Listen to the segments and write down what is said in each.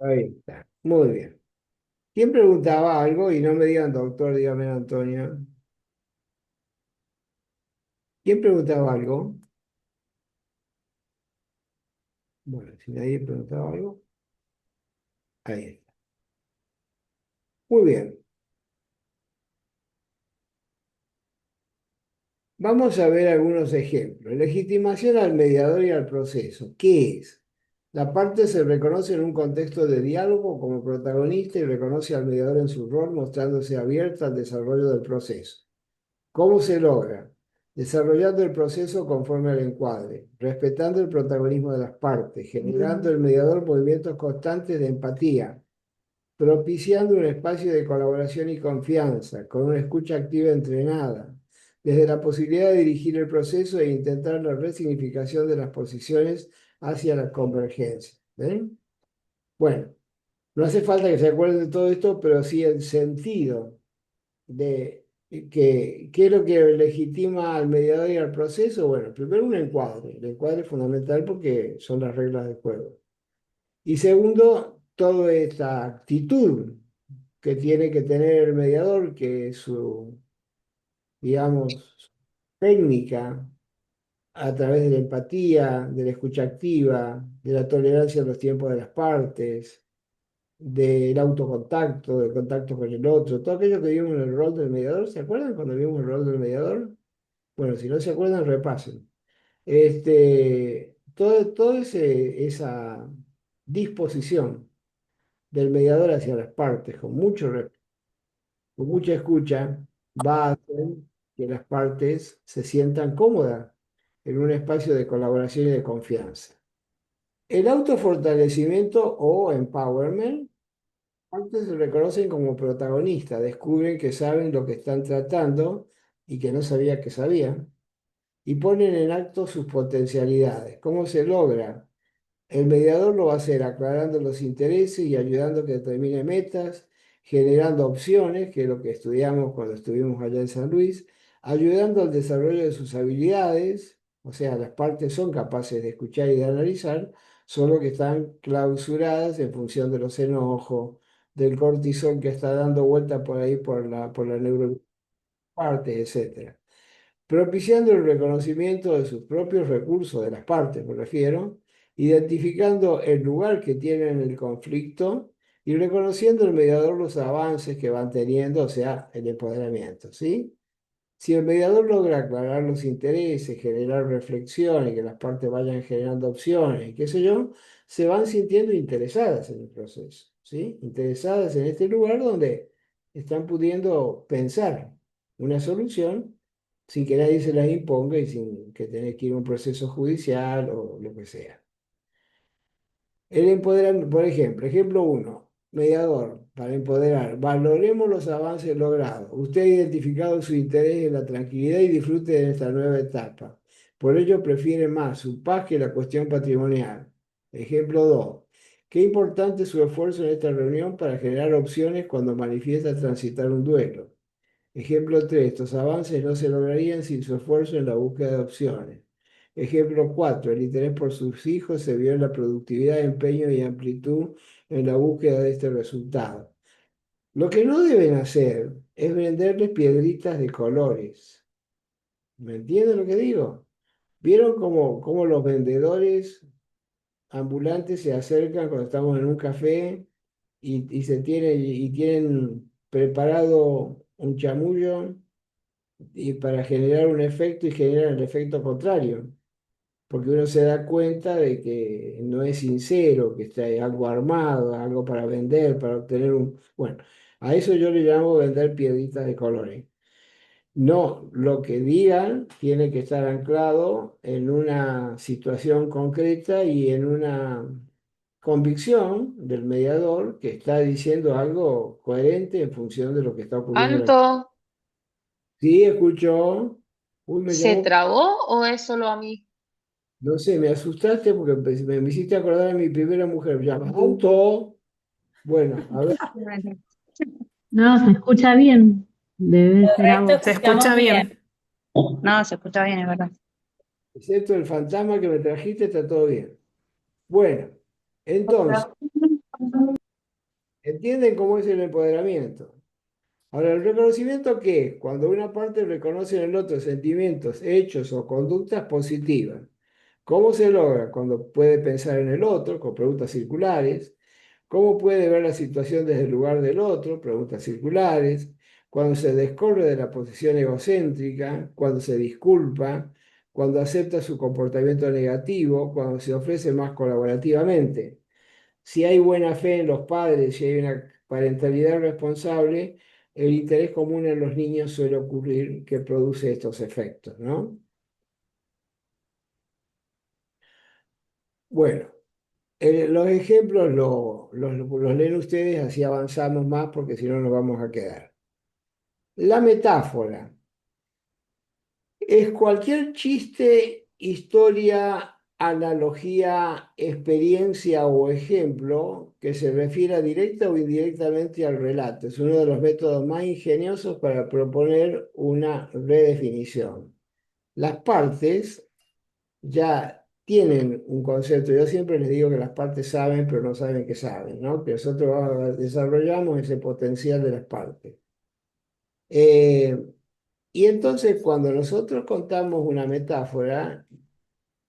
Ahí está. Muy bien. ¿Quién preguntaba algo? Y no me digan doctor, dígame Antonio. ¿Quién preguntaba algo? Bueno, si nadie preguntaba algo, ahí está. Muy bien. Vamos a ver algunos ejemplos. Legitimación al mediador y al proceso. ¿Qué es? La parte se reconoce en un contexto de diálogo como protagonista y reconoce al mediador en su rol, mostrándose abierta al desarrollo del proceso. ¿Cómo se logra? Desarrollando el proceso conforme al encuadre, respetando el protagonismo de las partes, generando el mediador movimientos constantes de empatía, propiciando un espacio de colaboración y confianza, con una escucha activa entrenada, desde la posibilidad de dirigir el proceso e intentar la resignificación de las posiciones hacia la convergencia. ¿Ven? Bueno, no hace falta que se acuerden de todo esto, pero sí el sentido de qué es lo que legitima al mediador y al proceso. Bueno, primero un encuadre. El encuadre es fundamental porque son las reglas del juego. Y segundo, toda esta actitud que tiene que tener el mediador, que es su, digamos, técnica a través de la empatía, de la escucha activa, de la tolerancia a los tiempos de las partes, del autocontacto, del contacto con el otro, todo aquello que vimos en el rol del mediador. ¿Se acuerdan cuando vimos el rol del mediador? Bueno, si no se acuerdan, repasen. Todo esa disposición del mediador hacia las partes, con mucha escucha, va a hacer que las partes se sientan cómodas en un espacio de colaboración y de confianza. El autofortalecimiento o empowerment, partes se reconocen como protagonistas, descubren que saben lo que están tratando y que no sabía que sabían, y ponen en acto sus potencialidades. ¿Cómo se logra? El mediador lo va a hacer aclarando los intereses y ayudando a que determine metas, generando opciones, que es lo que estudiamos cuando estuvimos allá en San Luis, ayudando al desarrollo de sus habilidades, o sea, las partes son capaces de escuchar y de analizar, solo que están clausuradas en función de los enojos, del cortisol que está dando vuelta por ahí por la neuroparte, etcétera, propiciando el reconocimiento de sus propios recursos, de las partes, me refiero, identificando el lugar que tienen en el conflicto y reconociendo el mediador los avances que van teniendo, o sea, el empoderamiento, ¿sí? Si el mediador logra aclarar los intereses, generar reflexión y que las partes vayan generando opciones, y qué sé yo, se van sintiendo interesadas en el proceso, ¿sí? Interesadas en este lugar donde están pudiendo pensar una solución sin que nadie se las imponga y sin que tenga que ir a un proceso judicial o lo que sea. El empoderamiento, por ejemplo, ejemplo uno, mediador, para empoderar. Valoremos los avances logrados. Usted ha identificado su interés en la tranquilidad y disfrute de esta nueva etapa. Por ello prefiere más su paz que la cuestión patrimonial. Ejemplo 2. Qué importante su esfuerzo en esta reunión para generar opciones cuando manifiesta transitar un duelo. Ejemplo 3. Estos avances no se lograrían sin su esfuerzo en la búsqueda de opciones. Ejemplo 4. El interés por sus hijos se vio en la productividad, empeño y amplitud en la búsqueda de este resultado. Lo que no deben hacer es venderles piedritas de colores. ¿Me entienden lo que digo? ¿Vieron cómo los vendedores ambulantes se acercan cuando estamos en un café y tienen preparado un chamullo y para generar un efecto y generan el efecto contrario? Porque uno se da cuenta de que no es sincero, que está algo armado, algo para vender, para obtener un... Bueno, a eso yo le llamo vender piedritas de colores. No, lo que digan tiene que estar anclado en una situación concreta y en una convicción del mediador que está diciendo algo coherente en función de lo que está ocurriendo en la... Anto, Sí, escuchó. Uy, me ¿se llamó. trabó o es solo a mí? No sé, me asustaste porque me hiciste acordar de mi primera mujer. Llama auto. Bueno, a ver, Bueno. No, se escucha bien. Debe ser a Correcto, vos. Se escuchamos escucha bien. bien. No, se escucha bien, es verdad. excepto el fantasma que me trajiste, está todo bien. Bueno, entonces, ¿Entienden cómo es el empoderamiento? Ahora, ¿el reconocimiento qué es? Cuando una parte reconoce en el otro sentimientos, hechos o conductas positivas. ¿Cómo se logra? Cuando puede pensar en el otro, con preguntas circulares. ¿Cómo puede ver la situación desde el lugar del otro? Preguntas circulares. Cuando se descorre de la posición egocéntrica, cuando se disculpa, cuando acepta su comportamiento negativo, cuando se ofrece más colaborativamente. Si hay buena fe en los padres, si hay una parentalidad responsable, el interés común en los niños suele ocurrir que produce estos efectos, ¿no? Bueno, los ejemplos los leen ustedes, así avanzamos más porque si no nos vamos a quedar. La metáfora es cualquier chiste, historia, analogía, experiencia o ejemplo que se refiera directa o indirectamente al relato. Es uno de los métodos más ingeniosos para proponer una redefinición. Las partes ya tienen un concepto. Yo siempre les digo que las partes saben, pero no saben que saben, ¿no? Que nosotros desarrollamos ese potencial de las partes. Eh, y entonces cuando nosotros contamos una metáfora,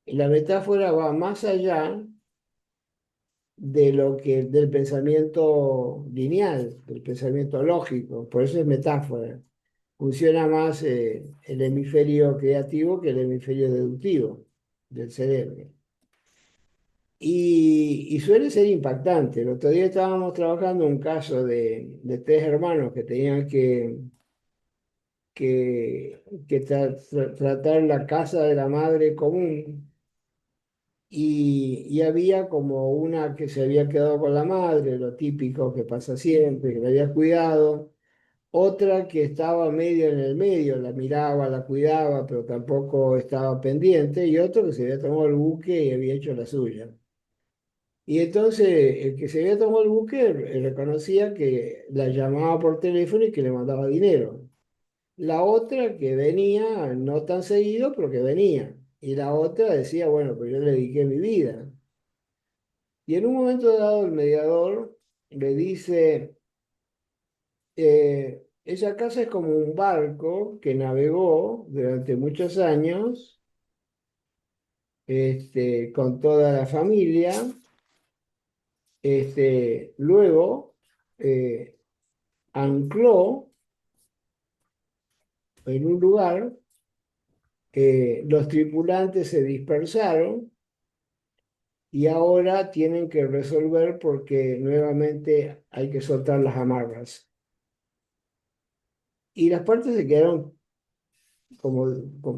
la metáfora va más allá de lo que, del pensamiento lineal, del pensamiento lógico, por eso es metáfora. Funciona más el hemisferio creativo que el hemisferio deductivo del cerebro. Y suele ser impactante. El otro día estábamos trabajando un caso de tres hermanos que tenían que tratar la casa de la madre común y había como una que se había quedado con la madre, lo típico que pasa siempre, que la había cuidado, otra que estaba medio en el medio, la miraba, la cuidaba, pero tampoco estaba pendiente, y otro que se había tomado el buque y había hecho la suya. Y entonces el que se había tomado el buque reconocía que la llamaba por teléfono y que le mandaba dinero. La otra que venía, no tan seguido, pero que venía. Y la otra decía, bueno, pues yo le dediqué mi vida. Y en un momento dado el mediador le dice, esa casa es como un barco que navegó durante muchos años con toda la familia. Luego ancló en un lugar, los tripulantes se dispersaron y ahora tienen que resolver porque nuevamente hay que soltar las amarras. Y las partes se quedaron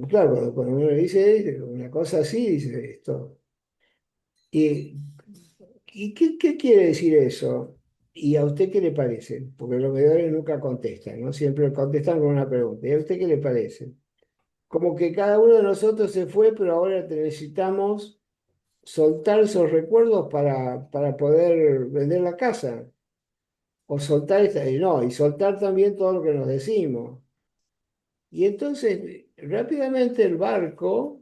claro, cuando uno le dice una cosa así, dice esto. ¿Y, qué quiere decir eso? ¿Y a usted qué le parece? Porque los mediadores nunca contestan, ¿no? Siempre contestan con una pregunta. ¿Y a usted qué le parece? Como que cada uno de nosotros se fue, pero ahora necesitamos soltar esos recuerdos para poder vender la casa. O soltar y no, y soltar también todo lo que nos decimos. Y entonces, rápidamente el barco,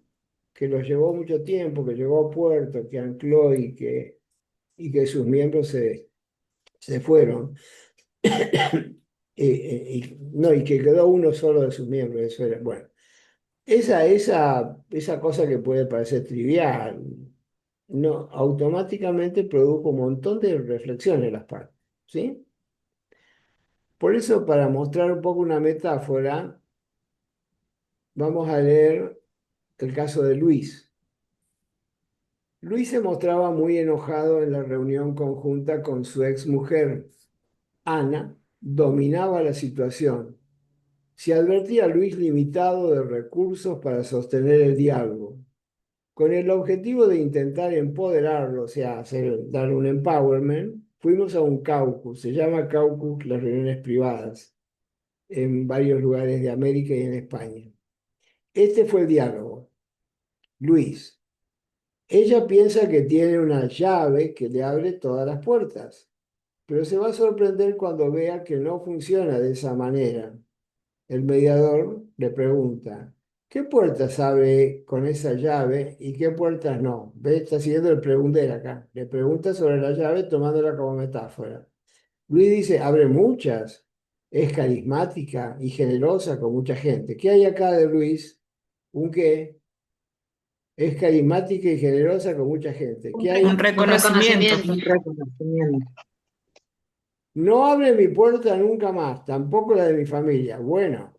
que los llevó mucho tiempo, que llegó a puerto, que ancló y que sus miembros se fueron, no, y que quedó uno solo de sus miembros, eso era, bueno, esa cosa que puede parecer trivial, no, automáticamente produjo un montón de reflexiones en las partes, ¿sí? Por eso, para mostrar un poco una metáfora, vamos a leer el caso de Luis. Luis se mostraba muy enojado en la reunión conjunta con su ex mujer. Ana dominaba la situación. Se advertía a Luis limitado de recursos para sostener el diálogo. Con el objetivo de intentar empoderarlo, o sea, darle un empowerment, fuimos a un caucus, se llama caucus las reuniones privadas, en varios lugares de América y en España. Este fue el diálogo. Luis, ella piensa que tiene una llave que le abre todas las puertas, pero se va a sorprender cuando vea que no funciona de esa manera. El mediador le pregunta, ¿qué puertas abre con esa llave y qué puertas no? ¿Ve? Está siguiendo el pregunter acá. Le pregunta sobre la llave tomándola como metáfora. Luis dice, abre muchas, es carismática y generosa con mucha gente. ¿Qué hay acá de Luis? ¿Un qué? Es carismática y generosa con mucha gente. ¿Qué hay? Un reconocimiento. Un reconocimiento. No abre mi puerta nunca más, tampoco la de mi familia. Bueno,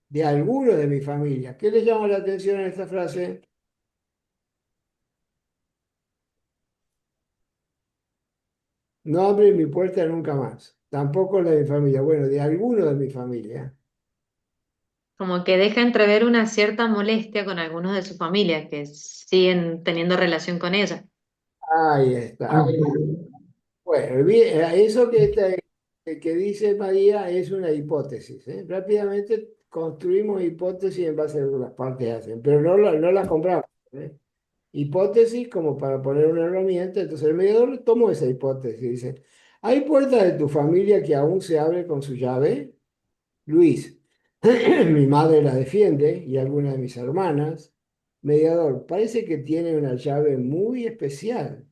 de alguno de mi familia. ¿Qué les llama la atención en esta frase? No abre mi puerta nunca más, tampoco la de mi familia. Bueno, de alguno de mi familia. Como que deja entrever una cierta molestia con algunos de su familia que siguen teniendo relación con ella. Ahí está. Bueno, bien, eso que dice María es una hipótesis, ¿eh? Rápidamente construimos hipótesis en base a lo que las partes hacen, pero no las compramos, ¿eh? Hipótesis como para poner una herramienta. Entonces el mediador tomó esa hipótesis y dice, ¿hay puertas de tu familia que aún se abren con su llave? Luis, mi madre la defiende y algunas de mis hermanas. Mediador, parece que tiene una llave muy especial.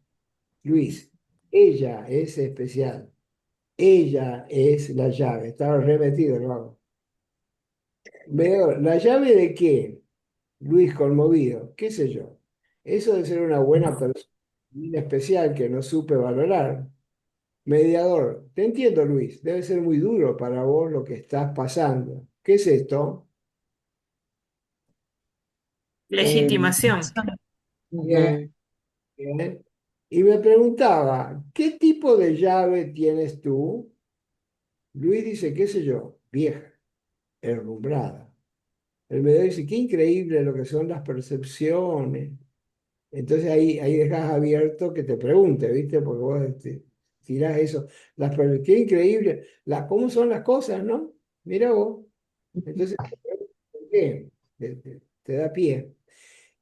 Luis, ella es especial. Ella es la llave. Estaba remetido, ¿no? Mediador, ¿la llave de qué? Luis, conmovido, qué sé yo. Eso de ser una buena persona muy especial que no supe valorar. Mediador, te entiendo, Luis, debe ser muy duro para vos lo que estás pasando. ¿Qué es esto? Legitimación. Bien, Ujú. bien. Y me preguntaba, ¿qué tipo de llave tienes tú? Luis dice, qué sé yo, vieja, herrumbrada. El mediador dice, qué increíble lo que son las percepciones. Entonces ahí dejas abierto que te pregunte, ¿viste? Porque vos tirás eso. Qué increíble. ¿Cómo son las cosas, no? Mira vos. Entonces, ¿por qué? Te da pie.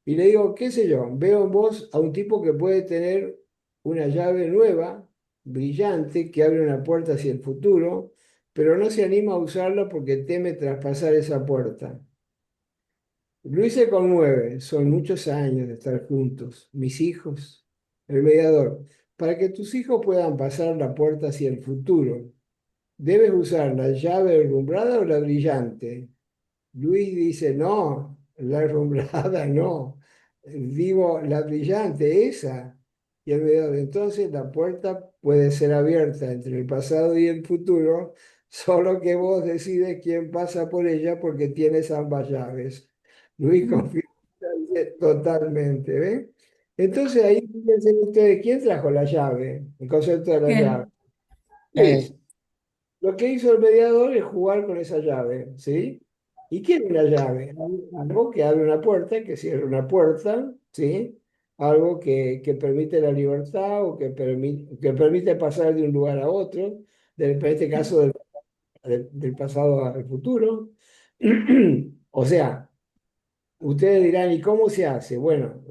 Y le digo, qué sé yo, veo en vos a un tipo que puede tener una llave nueva, brillante, que abre una puerta hacia el futuro, pero no se anima a usarla porque teme traspasar esa puerta. Luis se conmueve, son muchos años de estar juntos, mis hijos, el mediador. Para que tus hijos puedan pasar la puerta hacia el futuro, debes usar la llave alumbrada o la brillante. Luis dice, no, la alumbrada no, digo la brillante, esa. Y el mediador, entonces la puerta puede ser abierta entre el pasado y el futuro, solo que vos decides quién pasa por ella porque tienes ambas llaves. Luis confirma totalmente, ¿ven? Entonces ahí piensen ustedes, ¿quién trajo la llave? El concepto de la llave. Bien. Luis. Lo que hizo el mediador es jugar con esa llave, ¿sí? ¿Y qué es la llave? Algo que abre una puerta, que cierra una puerta, ¿sí? Algo que permite la libertad o que permite pasar de un lugar a otro, en este caso del pasado al futuro. O sea, ustedes dirán, ¿y cómo se hace? Bueno,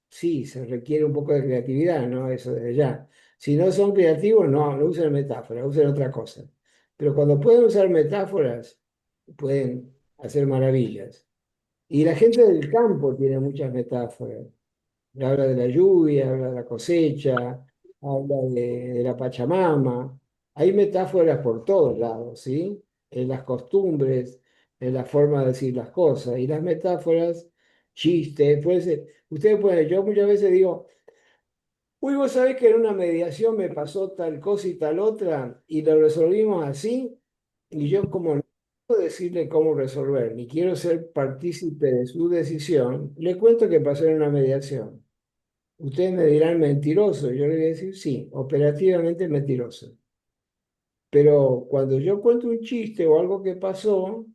sí, se requiere un poco de creatividad, ¿no? Eso desde ya. Si no son creativos, no usen metáforas, usen otra cosa. Pero cuando pueden usar metáforas, pueden hacer maravillas. Y la gente del campo tiene muchas metáforas. Habla de la lluvia, habla de la cosecha, habla de la Pachamama. Hay metáforas por todos lados, ¿sí? En las costumbres, en la forma de decir las cosas. Y las metáforas, chistes, puede ser. Ustedes pueden, yo muchas veces digo, uy, vos sabés que en una mediación me pasó tal cosa y tal otra, y lo resolvimos así, y yo como no puedo decirle cómo resolver, ni quiero ser partícipe de su decisión, le cuento que pasó en una mediación. Ustedes me dirán mentiroso, yo le voy a decir sí, operativamente mentiroso. Pero cuando yo cuento un chiste o algo que pasó,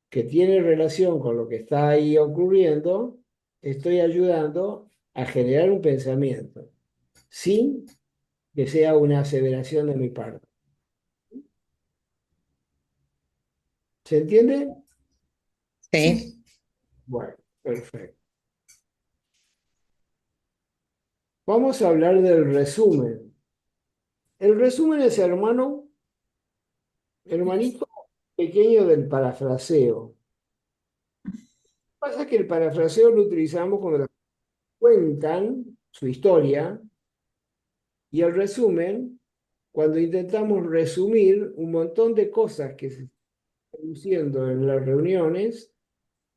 que tiene relación con lo que está ahí ocurriendo, estoy ayudando a generar un pensamiento, sin que sea una aseveración de mi parte. ¿Se entiende? Sí. Bueno, perfecto. Vamos a hablar del resumen. El resumen es hermanito pequeño del parafraseo. Pasa que el parafraseo lo utilizamos cuando las cuentan su historia y el resumen cuando intentamos resumir un montón de cosas que se están diciendo en las reuniones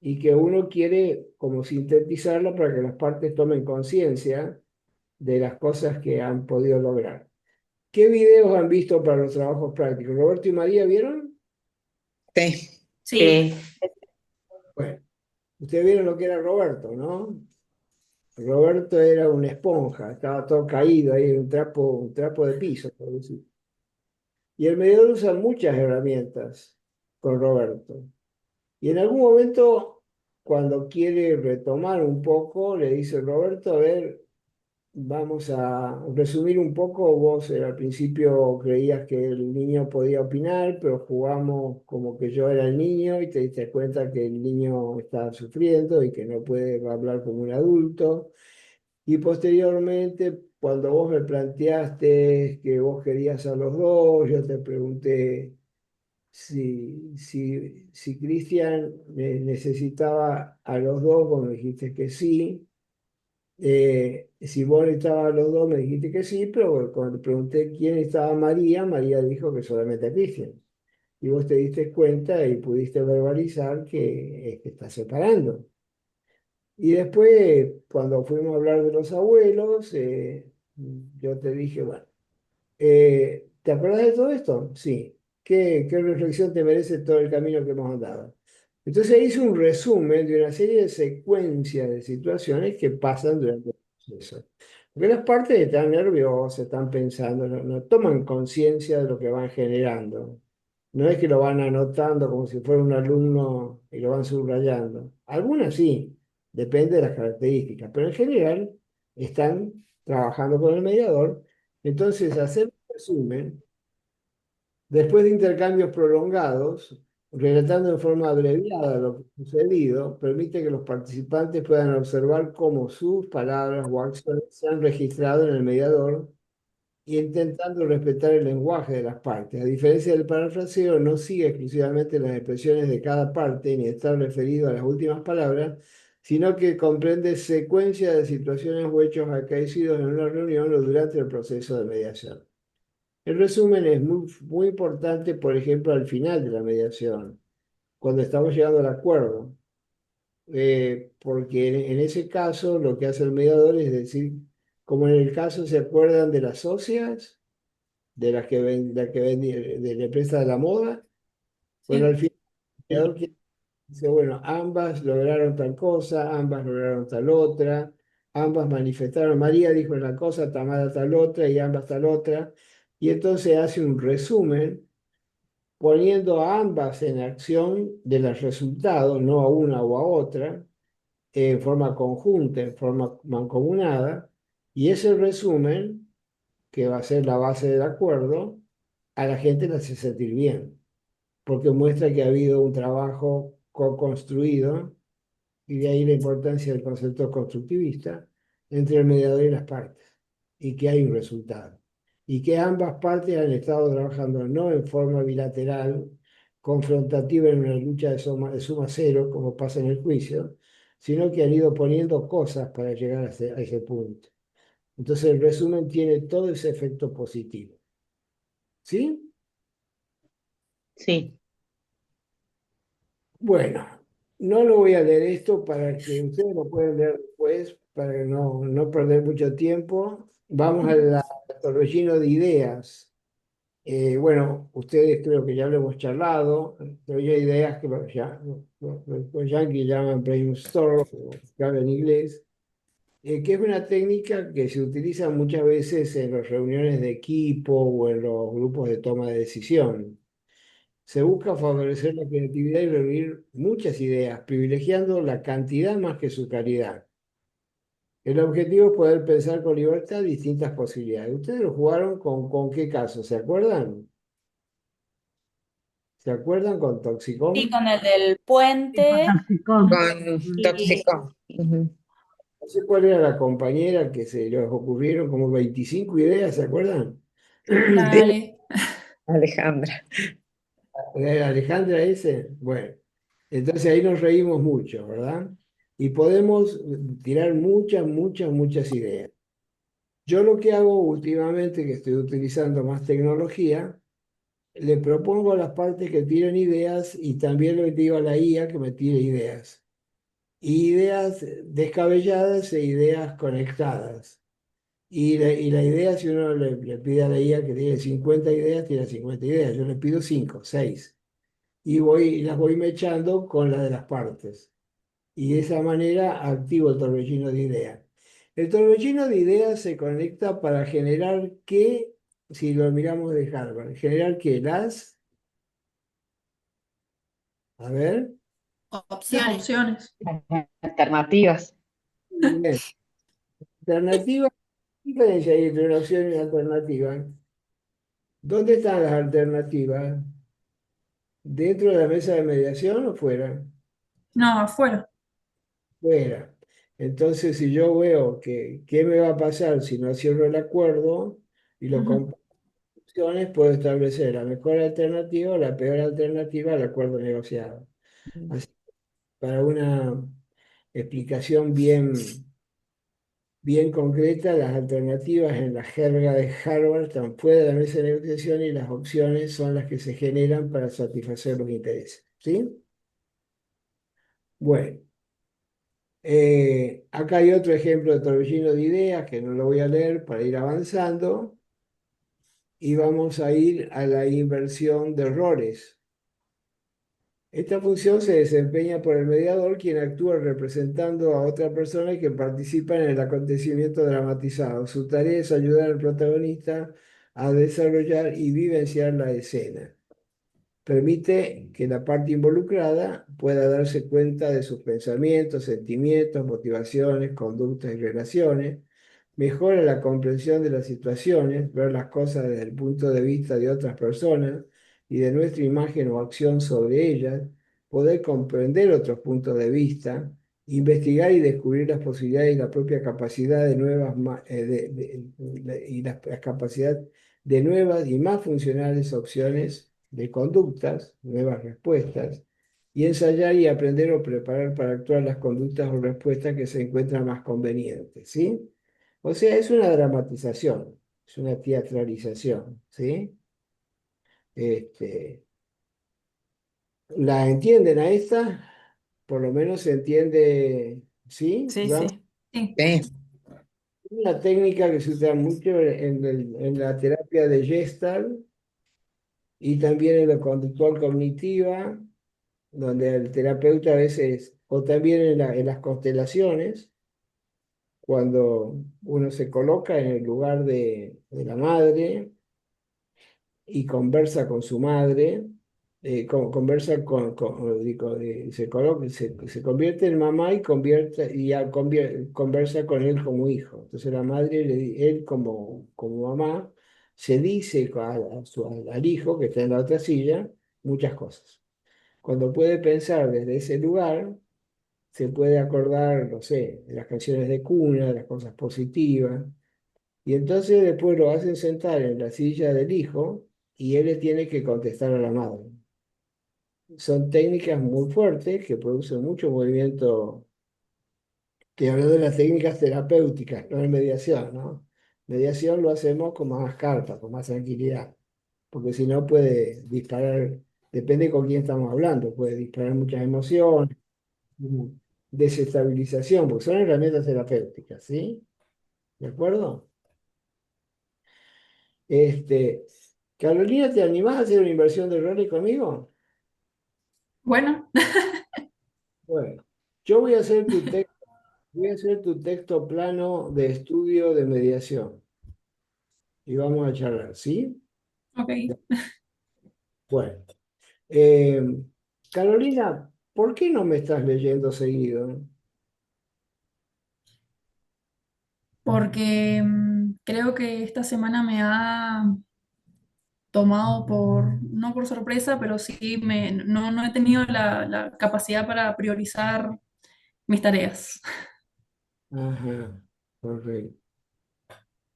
y que uno quiere como sintetizarla para que las partes tomen conciencia de las cosas que han podido lograr. ¿Qué videos han visto para los trabajos prácticos? ¿Roberto y María vieron? Sí. Sí, Bueno, ustedes vieron lo que era Roberto, ¿no? Roberto era una esponja, estaba todo caído ahí, un trapo de piso, por decir. Y el mediador usa muchas herramientas con Roberto. Y en algún momento, cuando quiere retomar un poco, le dice, Roberto, a ver, vamos a resumir un poco. Vos al principio creías que el niño podía opinar, pero jugamos como que yo era el niño y te diste cuenta que el niño estaba sufriendo y que no puede hablar como un adulto. Y posteriormente, cuando vos me planteaste que vos querías a los dos, yo te pregunté si Cristian necesitaba a los dos, vos me dijiste que sí. Si vos necesitabas a los dos, me dijiste que sí, pero cuando te pregunté quién estaba María, María dijo que solamente a Cristian. Y vos te diste cuenta y pudiste verbalizar que está separando. Y después, cuando fuimos a hablar de los abuelos, yo te dije, bueno, ¿te acuerdas de todo esto? Sí. ¿Qué reflexión te merece todo el camino que hemos andado? Entonces hice un resumen de una serie de secuencias de situaciones que pasan durante el proceso. Porque las partes están nerviosas, están pensando, no toman conciencia de lo que van generando. No es que lo van anotando como si fuera un alumno y lo van subrayando. Algunas sí, depende de las características, pero en general están trabajando con el mediador. Entonces, hacer un resumen, después de intercambios prolongados, relatando en forma abreviada lo que ha sucedido, permite que los participantes puedan observar cómo sus palabras o acciones se han registrado en el mediador y intentando respetar el lenguaje de las partes. A diferencia del parafraseo, no sigue exclusivamente las expresiones de cada parte ni está referido a las últimas palabras, sino que comprende secuencia de situaciones o hechos acaecidos en una reunión o durante el proceso de mediación. El resumen es muy importante, por ejemplo, al final de la mediación, cuando estamos llegando al acuerdo, porque en ese caso lo que hace el mediador es decir, como en el caso se acuerdan de las socias, de las que ven, la que ven de la empresa de la moda, bueno, al sí. final el mediador dice, bueno, ambas lograron tal cosa, ambas lograron tal otra, ambas manifestaron, María dijo una cosa, Tamara tal otra y ambas tal otra, y entonces hace un resumen poniendo a ambas en acción de los resultados, no a una o a otra, en forma conjunta, en forma mancomunada, y ese resumen, que va a ser la base del acuerdo, a la gente le hace sentir bien, porque muestra que ha habido un trabajo co-construido, y de ahí la importancia del concepto constructivista, entre el mediador y las partes, y que hay un resultado. Y que ambas partes han estado trabajando no en forma bilateral, confrontativa en una lucha de suma cero, como pasa en el juicio, sino que han ido poniendo cosas para llegar a ese punto. Entonces el resumen tiene todo ese efecto positivo. ¿Sí? Sí. Bueno, no lo voy a leer esto para que ustedes lo puedan leer después, para no perder mucho tiempo. Vamos al torbellino de ideas. Bueno, ustedes creo que ya lo hemos charlado, pero hay ideas que los yankees llaman brainstorm, o que hablan en inglés, que es una técnica que se utiliza muchas veces en las reuniones de equipo o en los grupos de toma de decisión. Se busca favorecer la creatividad y reunir muchas ideas, privilegiando la cantidad más que su calidad. El objetivo es poder pensar con libertad distintas posibilidades. ¿Ustedes lo jugaron con qué caso? ¿Se acuerdan? ¿Se acuerdan con Sí, Toxicom? con el del Sí, con puente Toxicom. Con y tóxico. Ujú. No sé cuál era la compañera que se les ocurrieron como 25 ideas, ¿se acuerdan? Sí, dale. Alejandra. ¿Era Alejandra ese? Bueno, entonces ahí nos reímos mucho, ¿verdad? Y podemos tirar muchas ideas. Yo lo que hago últimamente, que estoy utilizando más tecnología, le propongo a las partes que tienen ideas y también le digo a la IA que me tire ideas. Y ideas descabelladas e ideas conectadas. Y la idea, si uno le pide a la IA que tiene 50 ideas, tiene 50 ideas. Yo le pido 5 6 y las voy mechando con las de las partes. Y de esa manera activo el torbellino de ideas. El torbellino de ideas se conecta para generar qué, si lo miramos de Harvard, generar que a ver, Las Opciones. opciones. Alternativas. muy bien. Alternativa, ¿qué diferencia hay entre una opción y una alternativa? ¿Dónde están las alternativas? ¿Dentro de la mesa de mediación o fuera? No, afuera. Fuera. Entonces, si yo veo que qué me va a pasar si no cierro el acuerdo y lo Ujú. compro en opciones, puedo establecer la mejor alternativa o la peor alternativa al acuerdo negociado. Así, para una explicación bien concreta, las alternativas en la jerga de Harvard están fuera de la mesa de negociación y las opciones son las que se generan para satisfacer los intereses. ¿Sí? Bueno. Acá hay otro ejemplo de torbellino de ideas que no lo voy a leer para ir avanzando y vamos a ir a la inversión de roles. Esta función se desempeña por el mediador, quien actúa representando a otra persona que participa en el acontecimiento dramatizado. Su tarea es ayudar al protagonista a desarrollar y vivenciar la escena. Permite que la parte involucrada pueda darse cuenta de sus pensamientos, sentimientos, motivaciones, conductas y relaciones. Mejora la comprensión de las situaciones, ver las cosas desde el punto de vista de otras personas y de nuestra imagen o acción sobre ellas. Poder comprender otros puntos de vista, investigar y descubrir las posibilidades y la propia capacidad de nuevas y la capacidad de nuevas y más funcionales opciones de conductas, nuevas respuestas, y ensayar y aprender o preparar para actuar las conductas o respuestas que se encuentran más convenientes, ¿sí? O sea, es una dramatización, es una teatralización, ¿sí? Este, ¿La entienden a esta? Por lo menos se entiende, ¿sí? Sí, Iván, sí. Sí. Sí, una técnica que se usa mucho en la terapia de Gestalt y también en la conductual cognitiva, donde el terapeuta a veces, o también en las constelaciones, cuando uno se coloca en el lugar de la madre y conversa con su madre, conversa digo, se convierte en mamá y, conversa con él como hijo. Entonces la madre, él como mamá, se dice al hijo que está en la otra silla muchas cosas. Cuando puede pensar desde ese lugar, se puede acordar, no sé, de las canciones de cuna, de las cosas positivas, y entonces después lo hacen sentar en la silla del hijo y él le tiene que contestar a la madre. Son técnicas muy fuertes que producen mucho movimiento. Te hablo de las técnicas terapéuticas, no de mediación, ¿no? Mediación lo hacemos con más calma, con más tranquilidad, porque si no puede disparar, depende con quién estamos hablando, puede disparar muchas emociones, mm, desestabilización, porque son herramientas terapéuticas, ¿sí? ¿De acuerdo? Este, Carolina, ¿te animás a hacer una inversión de roles conmigo? Bueno, Bueno, yo voy a hacer tu texto plano de estudio de mediación y vamos a charlar, ¿sí? ok. Bueno, eh, Carolina, ¿por qué no me estás leyendo seguido? Porque creo que esta semana me ha tomado no por sorpresa, pero sí no he tenido la capacidad para priorizar mis tareas. Ajá, correcto.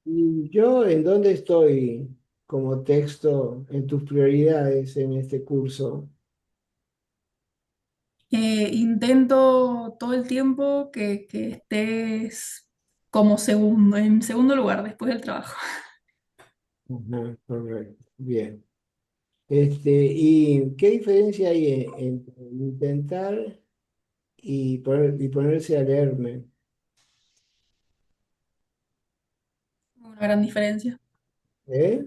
¿Y yo en dónde estoy como texto en tus prioridades en este curso? Intento todo el tiempo que estés como segundo, en segundo lugar, después del trabajo. Ajá, correcto. Bien. ¿Y qué diferencia hay entre intentar y ponerse a leerme? Una gran diferencia. ¿Eh?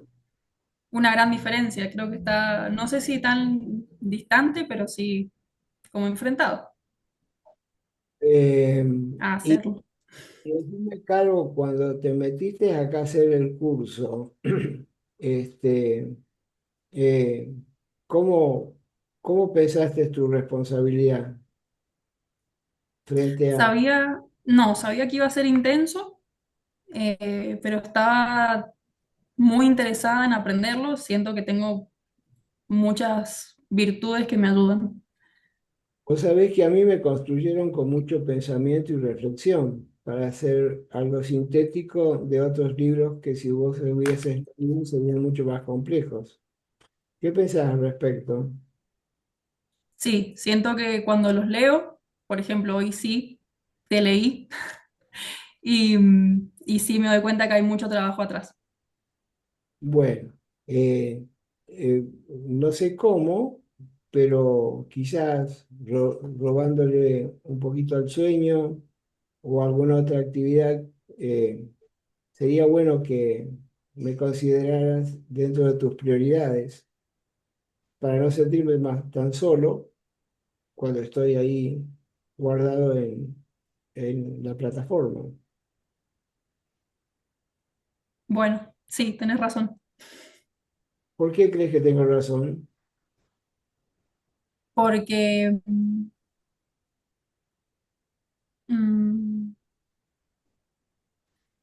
Una gran diferencia. Creo que está, no sé si tan distante, pero sí como enfrentado Eh, a y hacerlo. y decime, Caro, cuando te metiste acá a hacer el curso, este, eh, ¿cómo, cómo pensaste tu responsabilidad frente a... Sabía que iba a ser intenso, pero estaba muy interesada en aprenderlo. Siento que tengo muchas virtudes que me ayudan. Vos sabés que a mí me construyeron con mucho pensamiento y reflexión para hacer algo sintético de otros libros que si vos hubieses leído serían mucho más complejos. ¿Qué pensás al respecto? Sí, siento que cuando los leo, por ejemplo, hoy sí, te leí y sí me doy cuenta que hay mucho trabajo atrás. Bueno, no sé cómo, pero quizás robándole un poquito al sueño o alguna otra actividad, eh, sería bueno que me consideraras dentro de tus prioridades para no sentirme más tan solo cuando estoy ahí guardado en la plataforma. Bueno, sí, tenés razón, ¿Por qué crees que tengo razón? porque mm,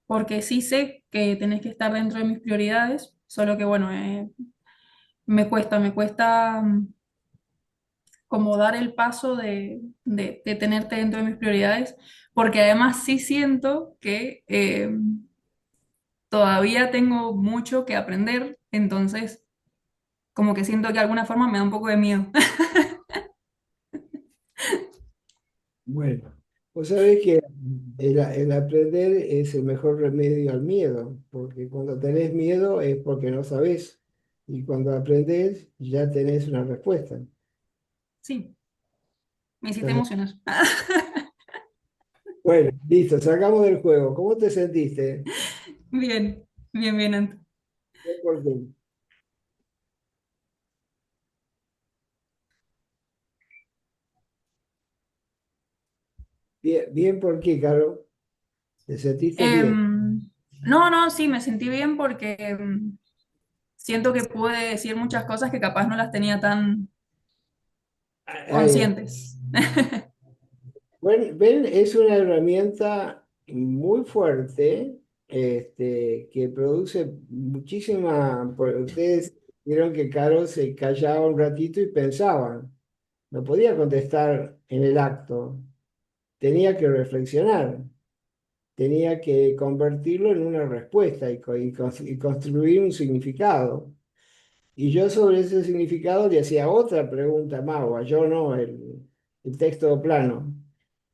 porque sí sé que tenés que estar dentro de mis prioridades, solo que bueno, me cuesta como dar el paso de tenerte dentro de mis prioridades, porque además sí siento que todavía tengo mucho que aprender, entonces como que siento que de alguna forma me da un poco de miedo. Bueno, vos sabés que el aprender es el mejor remedio al miedo, porque cuando tenés miedo es porque no sabés, y cuando aprendés ya tenés una respuesta. Sí, me hiciste Entonces, emocionar. bueno, listo, sacamos del juego. ¿Cómo te sentiste? Bien, bien, bien, Anto. ¿Por qué? Bien, bien, ¿por qué, Caro? ¿Te sentiste bien? No, sí, me sentí bien porque siento que pude decir muchas cosas que capaz no las tenía tan Ahí conscientes. ven, es una herramienta muy fuerte, que produce muchísima... Ustedes vieron que Caro se callaba un ratito y pensaba. No podía contestar en el acto. Tenía que reflexionar. Tenía que convertirlo en una respuesta y construir un significado. Y yo sobre ese significado le hacía otra pregunta magua, yo no, el texto plano.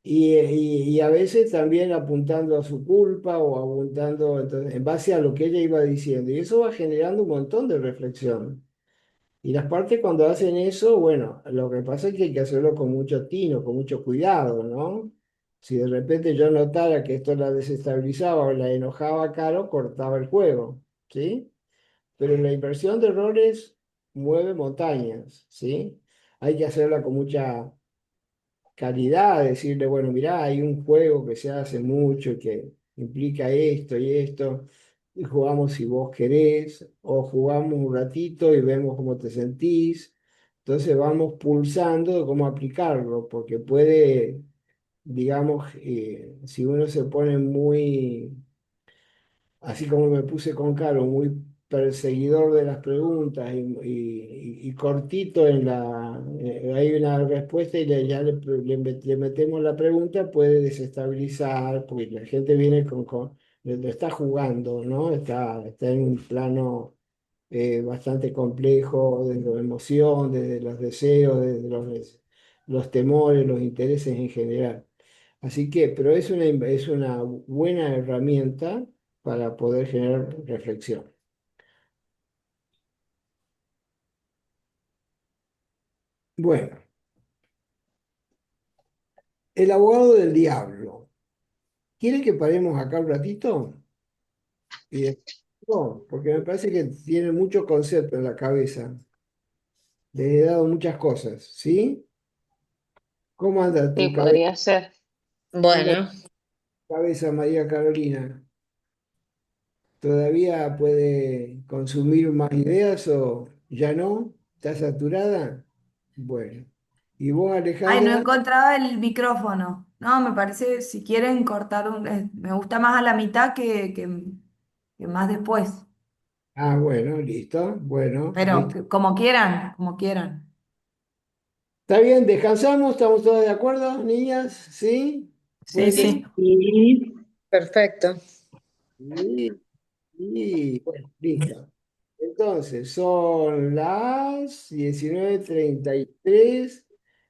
Y a veces también apuntando a su culpa o apuntando entonces, en base a lo que ella iba diciendo. Y eso va generando un montón de reflexión. Y las partes cuando hacen eso, bueno, lo que pasa es que hay que hacerlo con mucho tino, con mucho cuidado, ¿no? Si de repente yo notara que esto la desestabilizaba o la enojaba a Caro, cortaba el juego, ¿sí? Pero la inversión de roles mueve montañas, ¿sí? Hay que hacerla con mucha calidad, decirle, bueno, mirá, hay un juego que se hace mucho que implica esto y esto, y jugamos si vos querés, o jugamos un ratito y vemos cómo te sentís. Entonces vamos pulsando de cómo aplicarlo, porque puede, digamos, si uno se pone muy así como me puse con Caro, muy perseguidor de las preguntas y cortito en hay una respuesta y ya le metemos la pregunta, puede desestabilizar, porque la gente viene lo está jugando, ¿no? Está en un plano bastante complejo, desde la emoción, desde los deseos, desde los temores, los intereses en general. Así que, pero es una buena herramienta para poder generar reflexión. Bueno, el abogado del diablo. ¿Quiere que paremos acá un ratito? Y no, porque me parece que tiene mucho concepto en la cabeza. Le he dado muchas cosas, ¿sí? ¿Cómo anda Sí, tu podría ser. ¿Cómo anda Bueno, tu cabeza, María Carolina? ¿Todavía puede consumir más ideas o ya no? ¿Está saturada? Bueno. ¿Y vos, Ay, no Alejandra? encontraba el micrófono. No, me parece, si quieren cortar me gusta más a la mitad que más después. Ah, bueno, listo. Bueno, Pero listo. como quieran, como quieran. ¿Está bien? ¿Descansamos? ¿Estamos todos de acuerdo, niñas? ¿Sí? Sí, ¿Pueden Sí. sí. Sí. perfecto. descansar? Y bueno, listo. Entonces, son las 19:33.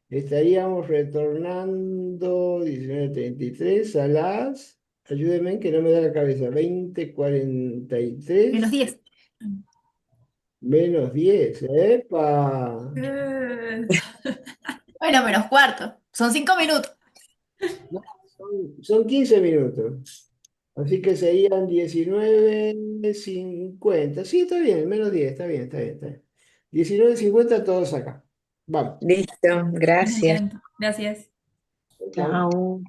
Estaríamos retornando 19:33 a las, ayúdenme que no me da la cabeza, Menos 20:43 10. -10. ¡Epa! Eh, Bueno, menos cuarto. Son 5 minutos. No, son 15 minutos. Así que serían 19:50. Sí, está bien, -10, está bien, está bien, está bien. 19:50 todos acá. Vamos. Listo, gracias. Excelente. Gracias. Chao. Chao.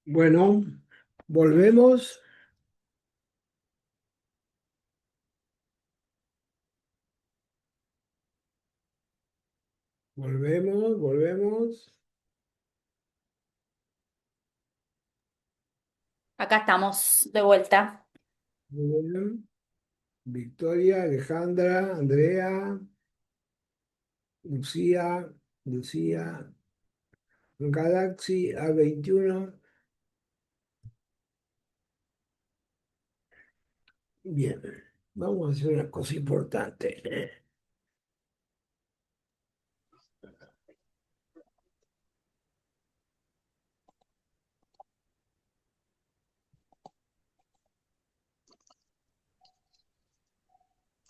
Bueno, volvemos. Volvemos. Acá estamos de vuelta. Muy bien. Victoria, Alejandra, Andrea, Lucía, Galaxy A21. Bien, vamos a hacer una cosa importante.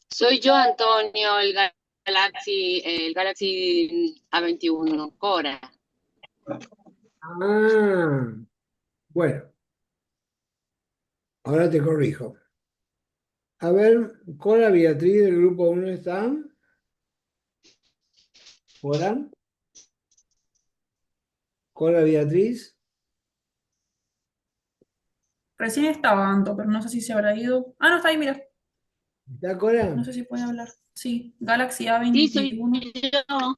Soy yo, Antonio, el Galaxy A21, Cora. Ah, bueno, ahora te corrijo. A ver, Cora Beatriz del grupo 1 está. Cora, Cora Beatriz. Recién estaba Anto, pero no sé si se habrá ido. Ah, no, está ahí, mira. ¿Está Cora? No sé si puede hablar. Sí, Galaxy Sí, soy A21. yo,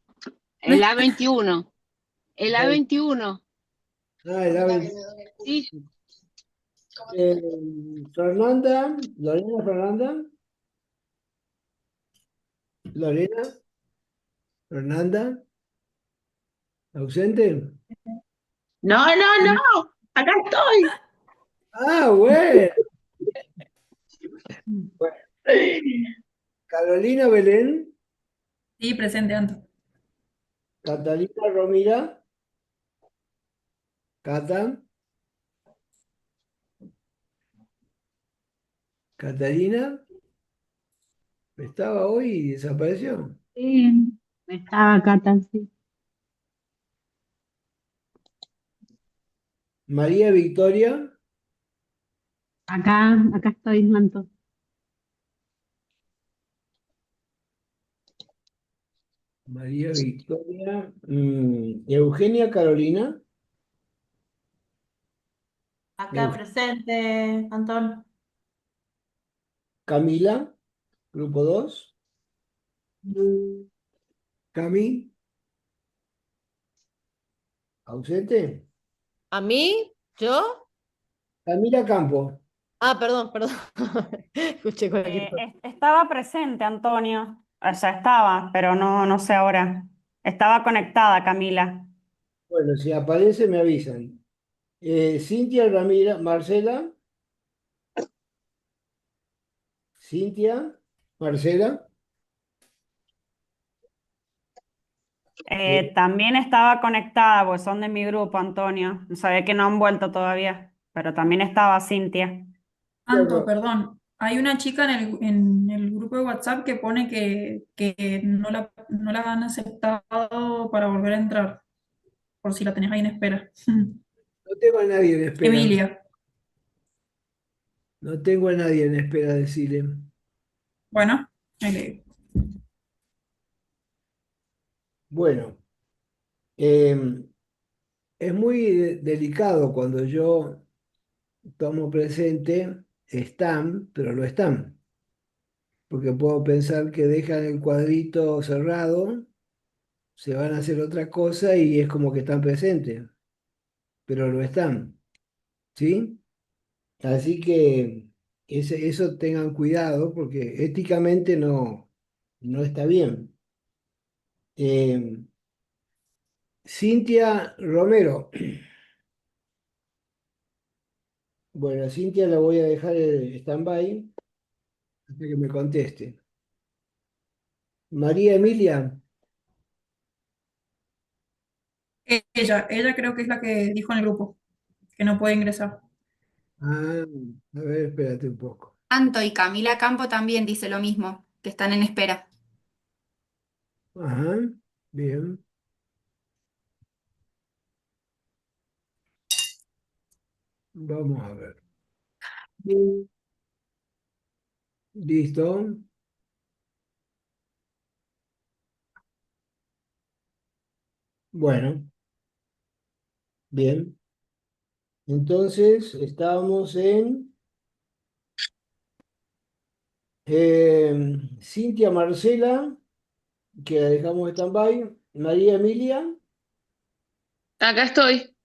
el A21. El A21. Ah, el A21. Sí, Fernanda, Lorena Fernanda, Lorena Fernanda, ausente. No, no, no, acá estoy. Ah, bueno. Bueno, Carolina Belén, Sí, presente, Anto. Catalina Romira, Cata, Catalina, estaba hoy y desapareció. Sí, estaba acá sí. María Victoria, Acá estoy, Manto. María Victoria, Eugenia Carolina, Acá Eu- presente, Antón. Camila, grupo 2, Cami, ausente. ¿A mí? ¿Yo? Camila Campo. Ah, perdón, perdón. Escuché cualquier cosa. Estaba presente, Antonio. O sea, estaba, pero no sé ahora. Estaba conectada, Camila. Bueno, si aparece me avisan. Cintia Ramírez, Marcela, Cintia, Marcela. También estaba conectada, pues son de mi grupo, Antonio. Sabía que no han vuelto todavía, pero también estaba Cintia. Anto, perdón. Hay una chica en el grupo de WhatsApp que pone que no la han aceptado para volver a entrar, por si la tenés ahí en espera. No tengo a nadie en espera. Emilia. No tengo a nadie en espera, decirle. Bueno, ahí le digo. Bueno, es muy delicado cuando yo tomo presente, están, pero no están. Porque puedo pensar que dejan el cuadrito cerrado, se van a hacer otra cosa y es como que están presentes, pero no están. ¿Sí? Así que eso tengan cuidado porque éticamente no está bien. Eh, Cintia Romero. Bueno, a Cintia la voy a dejar en stand-by hasta que me conteste. María Emilia. Ella creo que es la que dijo en el grupo que no puede ingresar. Ah, a ver, espérate un poco. Anto y Camila Campo también dice lo mismo, que están en espera. Ajá, bien. Vamos a ver. Bien, listo. Bueno, bien. Entonces, estábamos en Cintia Marcela, que la dejamos en stand-by. María Emilia, Acá estoy.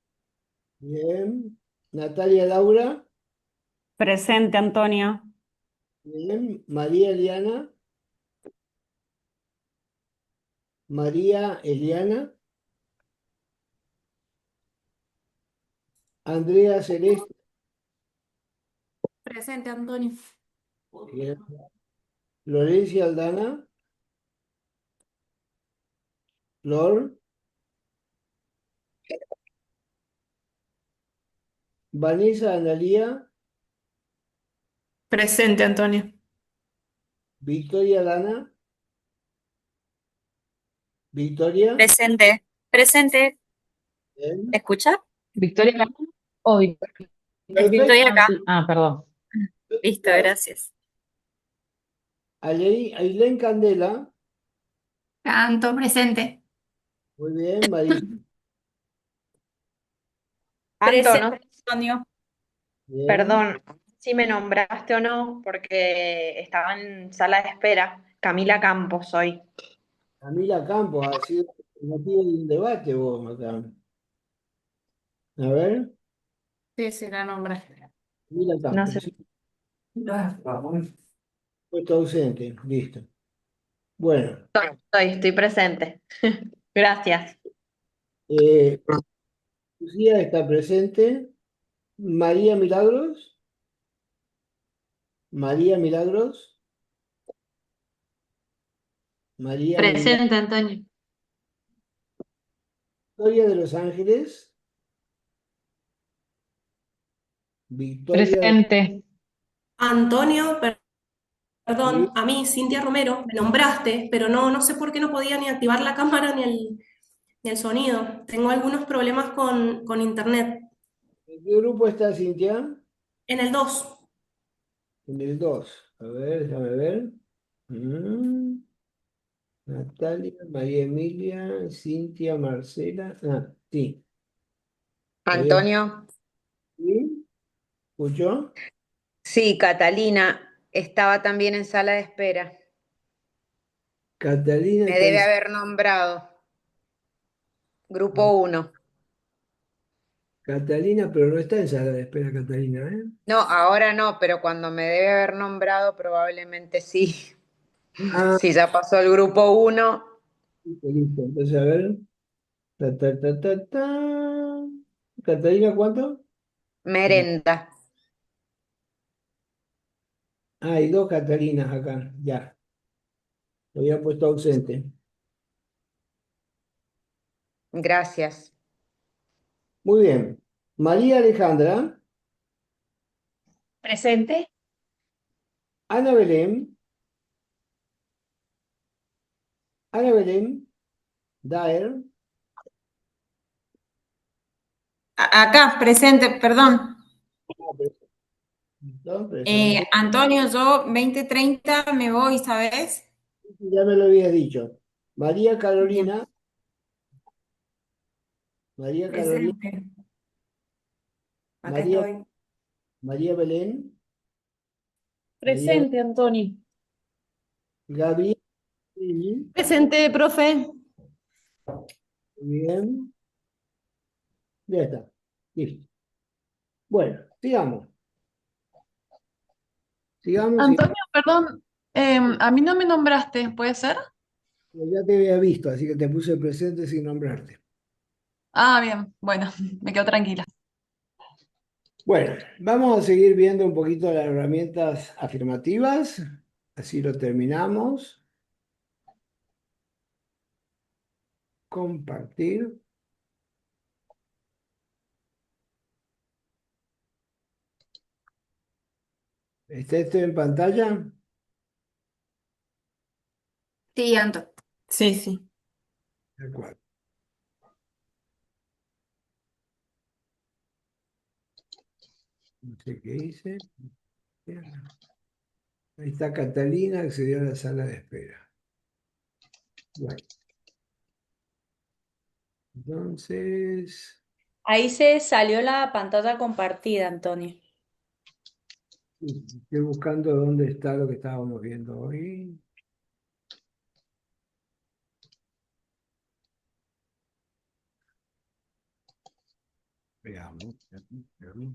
bien. Natalia Laura, Presente, Antonio. bien. María Eliana, María Eliana. Andrea Celeste, Presente, Antonio. bien. Florencia Aldana, Flor. Vanessa Analía, Presente, Antonio. Victoria Lana, Victoria, Presente. Presente. bien. ¿Escucha? Victoria Lama o Perfecto. Estoy acá. Perdón. Listo, gracias. Ailén Candela, Canto, presente. muy bien. María, Anto, Presente, Antonio. bien. perdón, si me nombraste o no, porque estaba en sala de espera. Camila Campos soy. Camila Campos, ha sido motivo de un debate vos acá. A ver, Sí, sí, la nombraste. Camila No Campos, sé. sí, puesto ausente, listo. Bueno, Estoy presente. Gracias. eh, Lucía está presente. María Milagros, María Milagros, María Milagros, Presente, Antonio. Victoria de Los Ángeles, Victoria de Presente. Antonio, sí, perdón, a mí, Cintia Romero, me nombraste, pero no sé por qué no podía ni activar la cámara ni el sonido. Tengo algunos problemas con internet. ¿En qué grupo está Cintia? En el 2. En el 2. A ver, déjame ver. Mm, Natalia, María Emilia, Cintia, Marcela. Ah, sí. Había... Antonio, ¿Sí? ¿Escuchó? sí, Catalina estaba también en sala de espera. Catalina Me está en... debe haber nombrado. Grupo 1. Catalina, pero no está en sala de espera, Catalina, ¿eh? No, ahora no, pero cuando me debe haber nombrado probablemente sí. Ah, Si ya pasó el grupo 1, listo, listo. Entonces, a ver. Ta, ta, ta, ta, ta. ¿Catalina cuánto? No. merenda. Ah, hay dos Catalinas acá, ya. Lo había puesto ausente. Gracias. Muy bien. María Alejandra, Presente. Ana Belén, Ana Belén, Daer, Acá, presente, perdón. ¿no? Presente. Antonio, yo 20:30 me voy, ¿sabes? Ya me lo habías dicho. María Bien. Carolina, María Carolina, Presente. Acá María, estoy. María Belén, María Presente, Antonio. Gabriel, Presente, profe. muy bien, ya está. Listo. Bueno, sigamos. Sigamos y Antonio, perdón, a mí no me nombraste, ¿puede ser? ya te había visto, así que te puse presente sin nombrarte. Ah, bien, bueno, me quedo tranquila. Bueno, vamos a seguir viendo un poquito las herramientas afirmativas. Así lo terminamos. Compartir. ¿Está esto en pantalla? Sí, Anto. Sí, sí. De acuerdo. No sé qué hice. Ahí está Catalina, accedió a la sala de espera. Bueno, entonces, Ahí se salió la pantalla compartida, Antonio. Estoy buscando dónde está lo que estábamos viendo hoy. Veamos, veamos.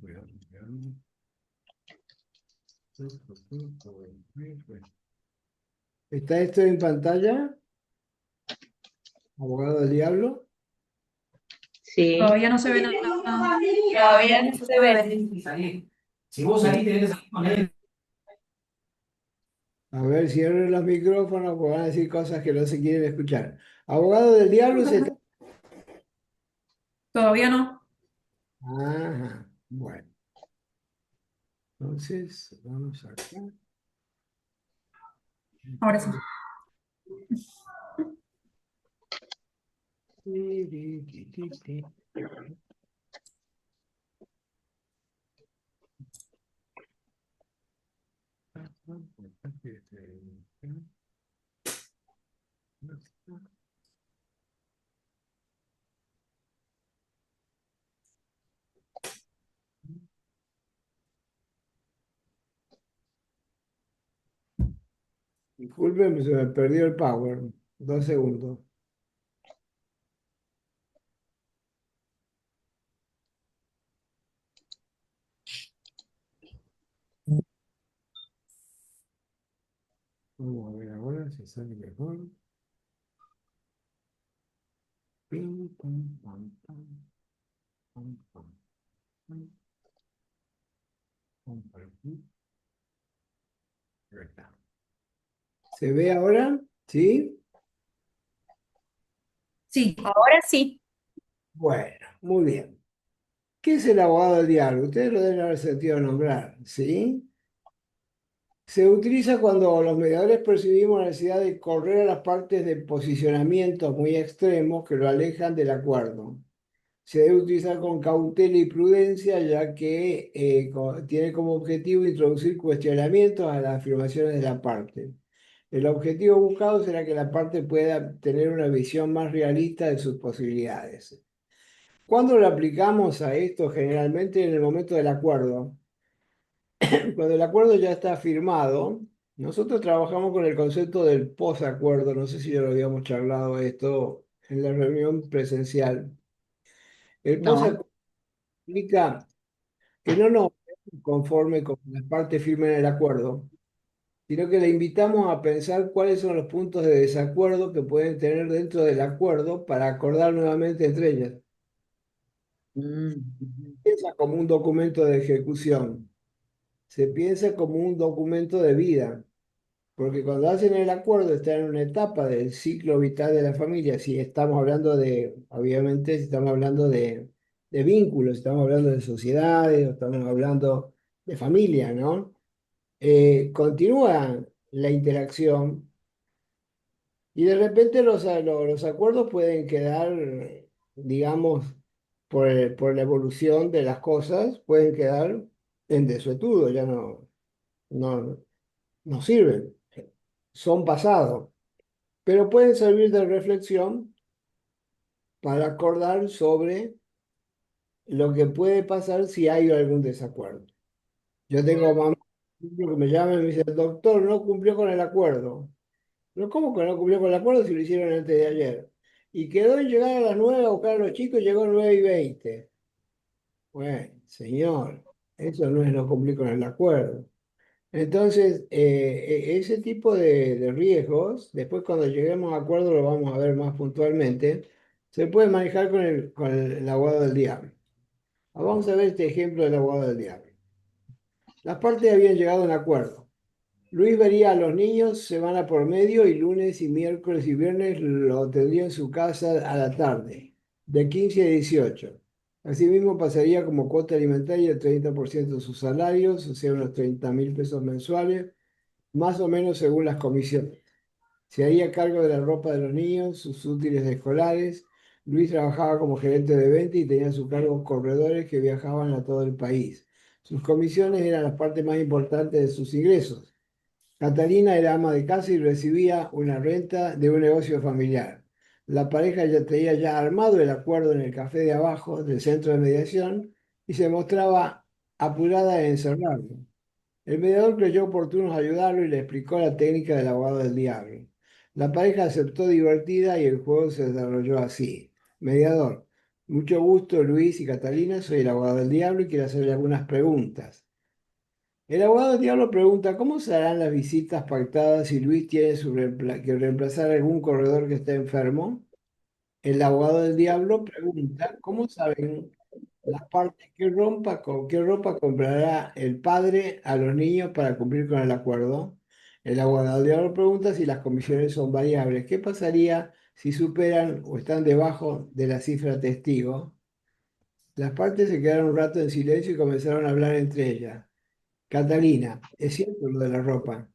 ¿Está esto en pantalla? ¿Abogado del diablo? Sí. Todavía no se ve nada. Todavía no se ve. Si vos salís, tenés que salir con él. A ver, cierren los micrófonos porque van a decir cosas que no se quieren escuchar. Abogado del diablo se está... Todavía no. Ajá, bueno. Entonces, vamos acá. Ahora sí. Disculpen, se me perdió el power. 2 segundos. Vamos a ver ahora si sale mejor. Pim, pam, pam, pam, pam, pam, pam, pam, por aquí. Ahí está. ¿Se ve ahora? ¿Sí? Sí. Ahora sí. Bueno, muy bien. ¿Qué es el abogado del diablo? Ustedes lo deben haber sentido nombrar, ¿sí? Se utiliza cuando los mediadores percibimos la necesidad de correr a las partes de posicionamientos muy extremos que lo alejan del acuerdo. Se debe utilizar con cautela y prudencia, ya que tiene como objetivo introducir cuestionamientos a las afirmaciones de la parte. El objetivo buscado será que la parte pueda tener una visión más realista de sus posibilidades. ¿Cuándo lo aplicamos a esto? Generalmente en el momento del acuerdo. Cuando el acuerdo ya está firmado, nosotros trabajamos con el concepto del posacuerdo. No sé si ya lo habíamos charlado esto en la reunión presencial. El No. posacuerdo implica que no nos conforme con las partes firmen el acuerdo, sino que le invitamos a pensar cuáles son los puntos de desacuerdo que pueden tener dentro del acuerdo para acordar nuevamente entre ellas. Piensa como un documento de ejecución, se piensa como un documento de vida, porque cuando hacen el acuerdo están en una etapa del ciclo vital de la familia. Si estamos hablando de, obviamente, si estamos hablando de vínculos, estamos hablando de sociedades, o estamos hablando de familia, ¿no? Continúa la interacción y de repente los acuerdos pueden quedar, digamos, por la evolución de las cosas, pueden quedar en desuetudo, ya no, no sirven, son pasados, pero pueden servir de reflexión para acordar sobre lo que puede pasar si hay algún desacuerdo. Yo tengo mamá que me llama y me dice, doctor, no cumplió con el acuerdo. No, ¿cómo que no cumplió con el acuerdo si lo hicieron antes de ayer? Y quedó en llegar a las 9 a buscar a los chicos y llegó a 9:20. Bueno, señor, eso no es no cumplir con el acuerdo. Entonces, ese tipo de riesgos, después cuando lleguemos a acuerdo lo vamos a ver más puntualmente, se puede manejar con el abogado del diablo. Vamos a ver este ejemplo del abogado del diablo. Las partes habían llegado a un acuerdo. Luis vería a los niños semana por medio y lunes y miércoles y viernes lo tendría en su casa a la tarde, de 15 a 18. Asimismo pasaría como cuota alimentaria el 30% de sus salarios, o sea, unos 30.000 pesos mensuales, más o menos según las comisiones. Se haría cargo de la ropa de los niños, sus útiles escolares. Luis trabajaba como gerente de venta y tenía a su cargo corredores que viajaban a todo el país. Sus comisiones eran la parte más importante de sus ingresos. Catalina era ama de casa y recibía una renta de un negocio familiar. La pareja ya tenía ya armado el acuerdo en el café de abajo del centro de mediación y se mostraba apurada en encerrarlo. El mediador creyó oportuno ayudarlo y le explicó la técnica del abogado del diablo. La pareja aceptó divertida y el juego se desarrolló así. Mediador, mucho gusto, Luis y Catalina, soy el abogado del diablo y quiero hacerle algunas preguntas. El abogado del diablo pregunta, ¿cómo se harán las visitas pactadas si Luis tiene que reemplazar a algún corredor que esté enfermo? El abogado del diablo pregunta, ¿cómo saben las partes qué ropa comprará el padre a los niños para cumplir con el acuerdo? El abogado del diablo pregunta si las comisiones son variables. ¿Qué pasaría si superan o están debajo de la cifra testigo? Las partes se quedaron un rato en silencio y comenzaron a hablar entre ellas. Catalina, es cierto lo de la ropa.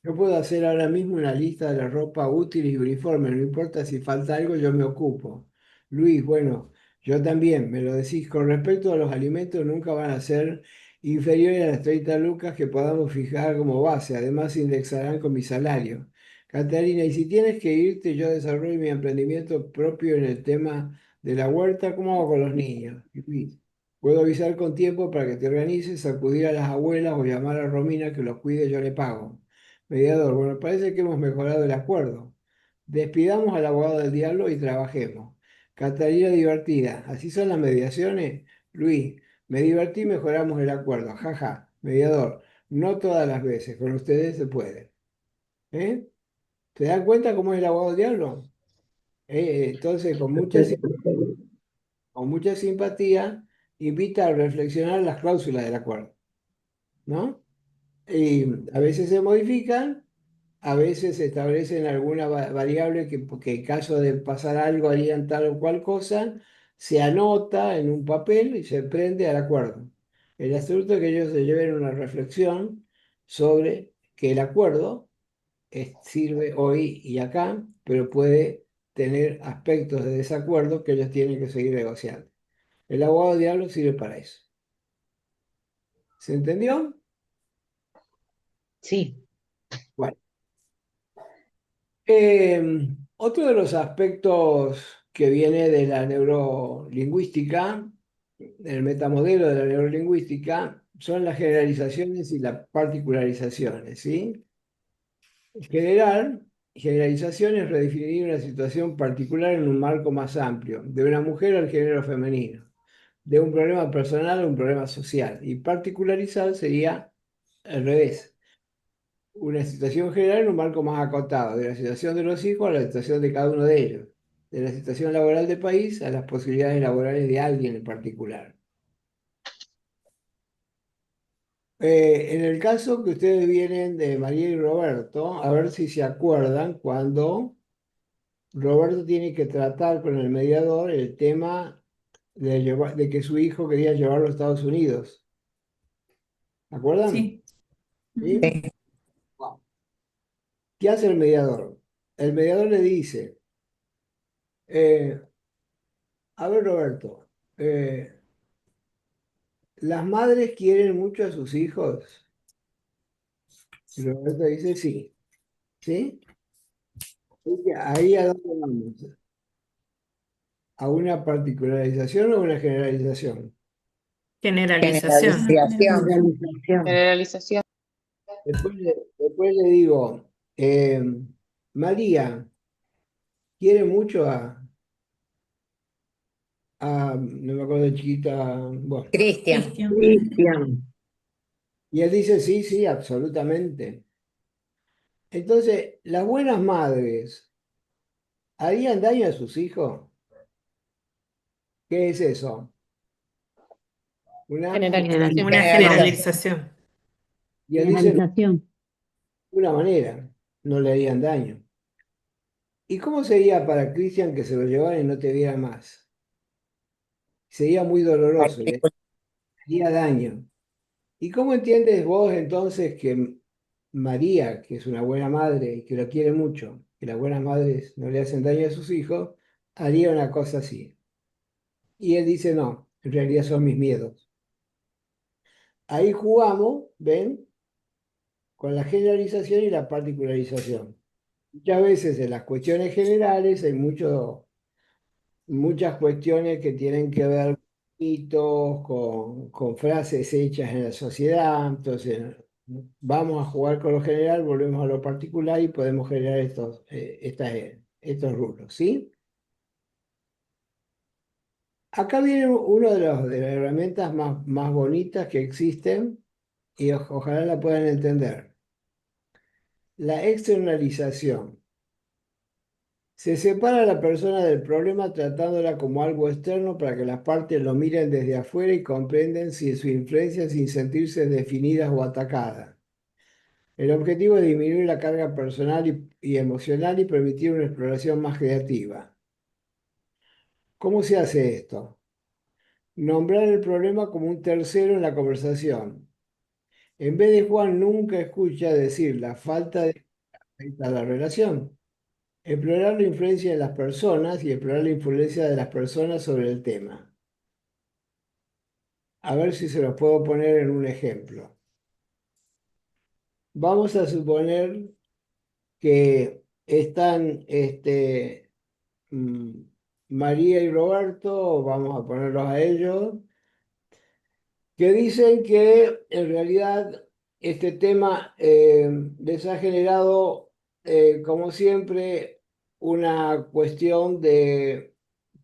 Yo puedo hacer ahora mismo una lista de la ropa útil y uniforme, no importa si falta algo, yo me ocupo. Luis, bueno, yo también, me lo decís, con respecto a los alimentos nunca van a ser inferiores a las 30 lucas que podamos fijar como base, además se indexarán con mi salario. Catalina, y si tienes que irte, yo desarrollo mi emprendimiento propio en el tema de la huerta, ¿cómo hago con los niños? Luis, puedo avisar con tiempo para que te organices, acudir a las abuelas o llamar a Romina que los cuide, yo le pago. Mediador, bueno, parece que hemos mejorado el acuerdo. Despidamos al abogado del diablo y trabajemos. Catalina divertida, ¿así son las mediaciones? Luis, me divertí, mejoramos el acuerdo. Jaja, mediador, no todas las veces, con ustedes se puede. ¿Eh? ¿Se dan cuenta cómo es el abogado del diablo? Entonces, con mucha simpatía, invita a reflexionar las cláusulas del acuerdo, ¿no? Y a veces se modifican, a veces se establecen alguna variable que, porque en caso de pasar algo harían tal o cual cosa, se anota en un papel y se prende al acuerdo. El asunto es que ellos se lleven una reflexión sobre que el acuerdo sirve hoy y acá, pero puede tener aspectos de desacuerdo que ellos tienen que seguir negociando. El abogado del diablo sirve para eso. ¿Se entendió? Sí. Bueno. Otro de los aspectos que viene de la neurolingüística, el metamodelo de la neurolingüística, son las generalizaciones y las particularizaciones, ¿sí? Generalización es redefinir una situación particular en un marco más amplio, de una mujer al género femenino, de un problema personal a un problema social, y particularizar sería al revés, una situación general en un marco más acotado, de la situación de los hijos a la situación de cada uno de ellos, de la situación laboral del país a las posibilidades laborales de alguien en particular. En el caso que ustedes vienen de María y Roberto, a ver si se acuerdan cuando Roberto tiene que tratar con el mediador el tema de que su hijo quería llevarlo a Estados Unidos. ¿Se acuerdan? Sí. ¿Sí? Wow. ¿Qué hace el mediador? El mediador le dice, a ver, Roberto, ¿las madres quieren mucho a sus hijos? Y Roberto dice sí. ¿Sí? Así que ahí a dónde vamos. ¿A una particularización o a una generalización? Generalización. Generalización. Generalización. Después le digo, María quiere mucho no me acuerdo de chiquita, bueno. Cristian. Cristian. Y él dice, sí, sí, absolutamente. Entonces, las buenas madres, ¿harían daño a sus hijos? ¿Qué es eso? Una Generalización. Una generalización. Y él dice, de Generalización. una manera, no le harían daño. ¿Y cómo sería para Cristian que se lo llevara y no te viera más? Sería muy doloroso, le haría daño. ¿Y cómo entiendes vos entonces que María, que es una buena madre y que lo quiere mucho, que las buenas madres no le hacen daño a sus hijos, haría una cosa así? Y él dice, no, en realidad son mis miedos. Ahí jugamos, ¿ven? Con la generalización y la particularización. Muchas veces en las cuestiones generales hay mucho muchas cuestiones que tienen que ver con mitos, con frases hechas en la sociedad. Entonces, vamos a jugar con lo general, volvemos a lo particular y podemos generar estos rubros, ¿sí? Acá viene uno de las herramientas más bonitas que existen y ojalá la puedan entender. La externalización. Se separa a la persona del problema tratándola como algo externo para que las partes lo miren desde afuera y comprenden su influencia sin sentirse definidas o atacadas. El objetivo es disminuir la carga personal y emocional y permitir una exploración más creativa. ¿Cómo se hace esto? Nombrar el problema como un tercero en la conversación. En vez de Juan nunca escucha decir la falta de la relación. Explorar la influencia de las personas y explorar la influencia de las personas sobre el tema. A ver si se los puedo poner en un ejemplo. Vamos a suponer que están mm, María y Roberto, vamos a ponerlos a ellos, que dicen que en realidad este tema les ha generado, como siempre, una cuestión de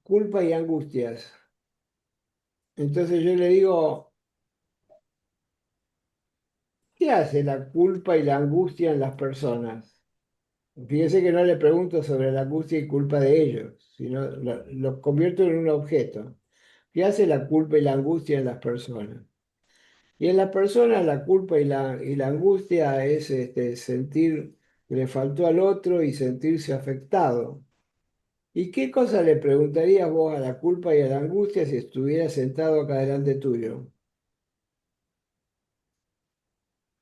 culpa y angustias. Entonces yo le digo, ¿qué hace la culpa y la angustia en las personas? Fíjese que no le pregunto sobre la angustia y culpa de ellos, sino lo convierto en un objeto. ¿Qué hace la culpa y la angustia en las personas? Y en las personas la culpa y la angustia es sentir que le faltó al otro y sentirse afectado. ¿Y qué cosa le preguntarías vos a la culpa y a la angustia si estuviera sentado acá delante tuyo?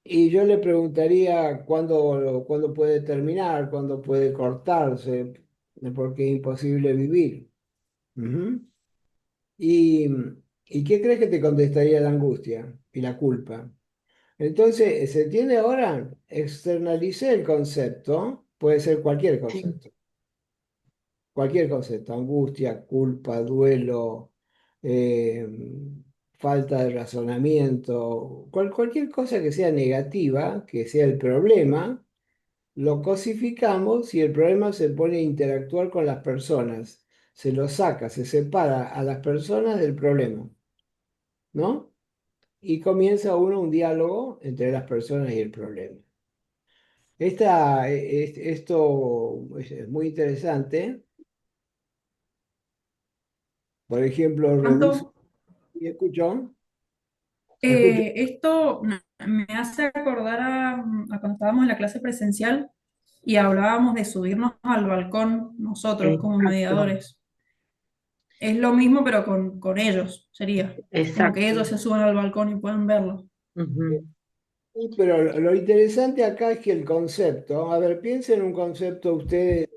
Y yo le preguntaría cuándo puede terminar, cuándo puede cortarse, porque es imposible vivir. Ujú. ¿Y, y qué crees que te contestaría la angustia y la culpa? Entonces, ¿se entiende ahora? Externalicé el concepto, puede ser cualquier concepto, angustia, culpa, duelo, eh, falta de razonamiento, cualquier cosa que sea negativa, que sea el problema, lo cosificamos y el problema se pone a interactuar con las personas, se lo saca, se separa a las personas del problema, ¿no? Y comienza un diálogo entre las personas y el problema. Esto es muy interesante. Por ejemplo, reduce. Tanto, ¿Me escuchó? Escucho. esto me hace acordar a cuando estábamos en la clase presencial y hablábamos de subirnos al balcón nosotros como Exacto, mediadores. Es lo mismo, pero con ellos, sería. Como que exacto. ellos se suban al balcón y puedan verlo. Ujú. Sí, pero lo interesante acá es que el concepto, a ver, piensen en un concepto ustedes,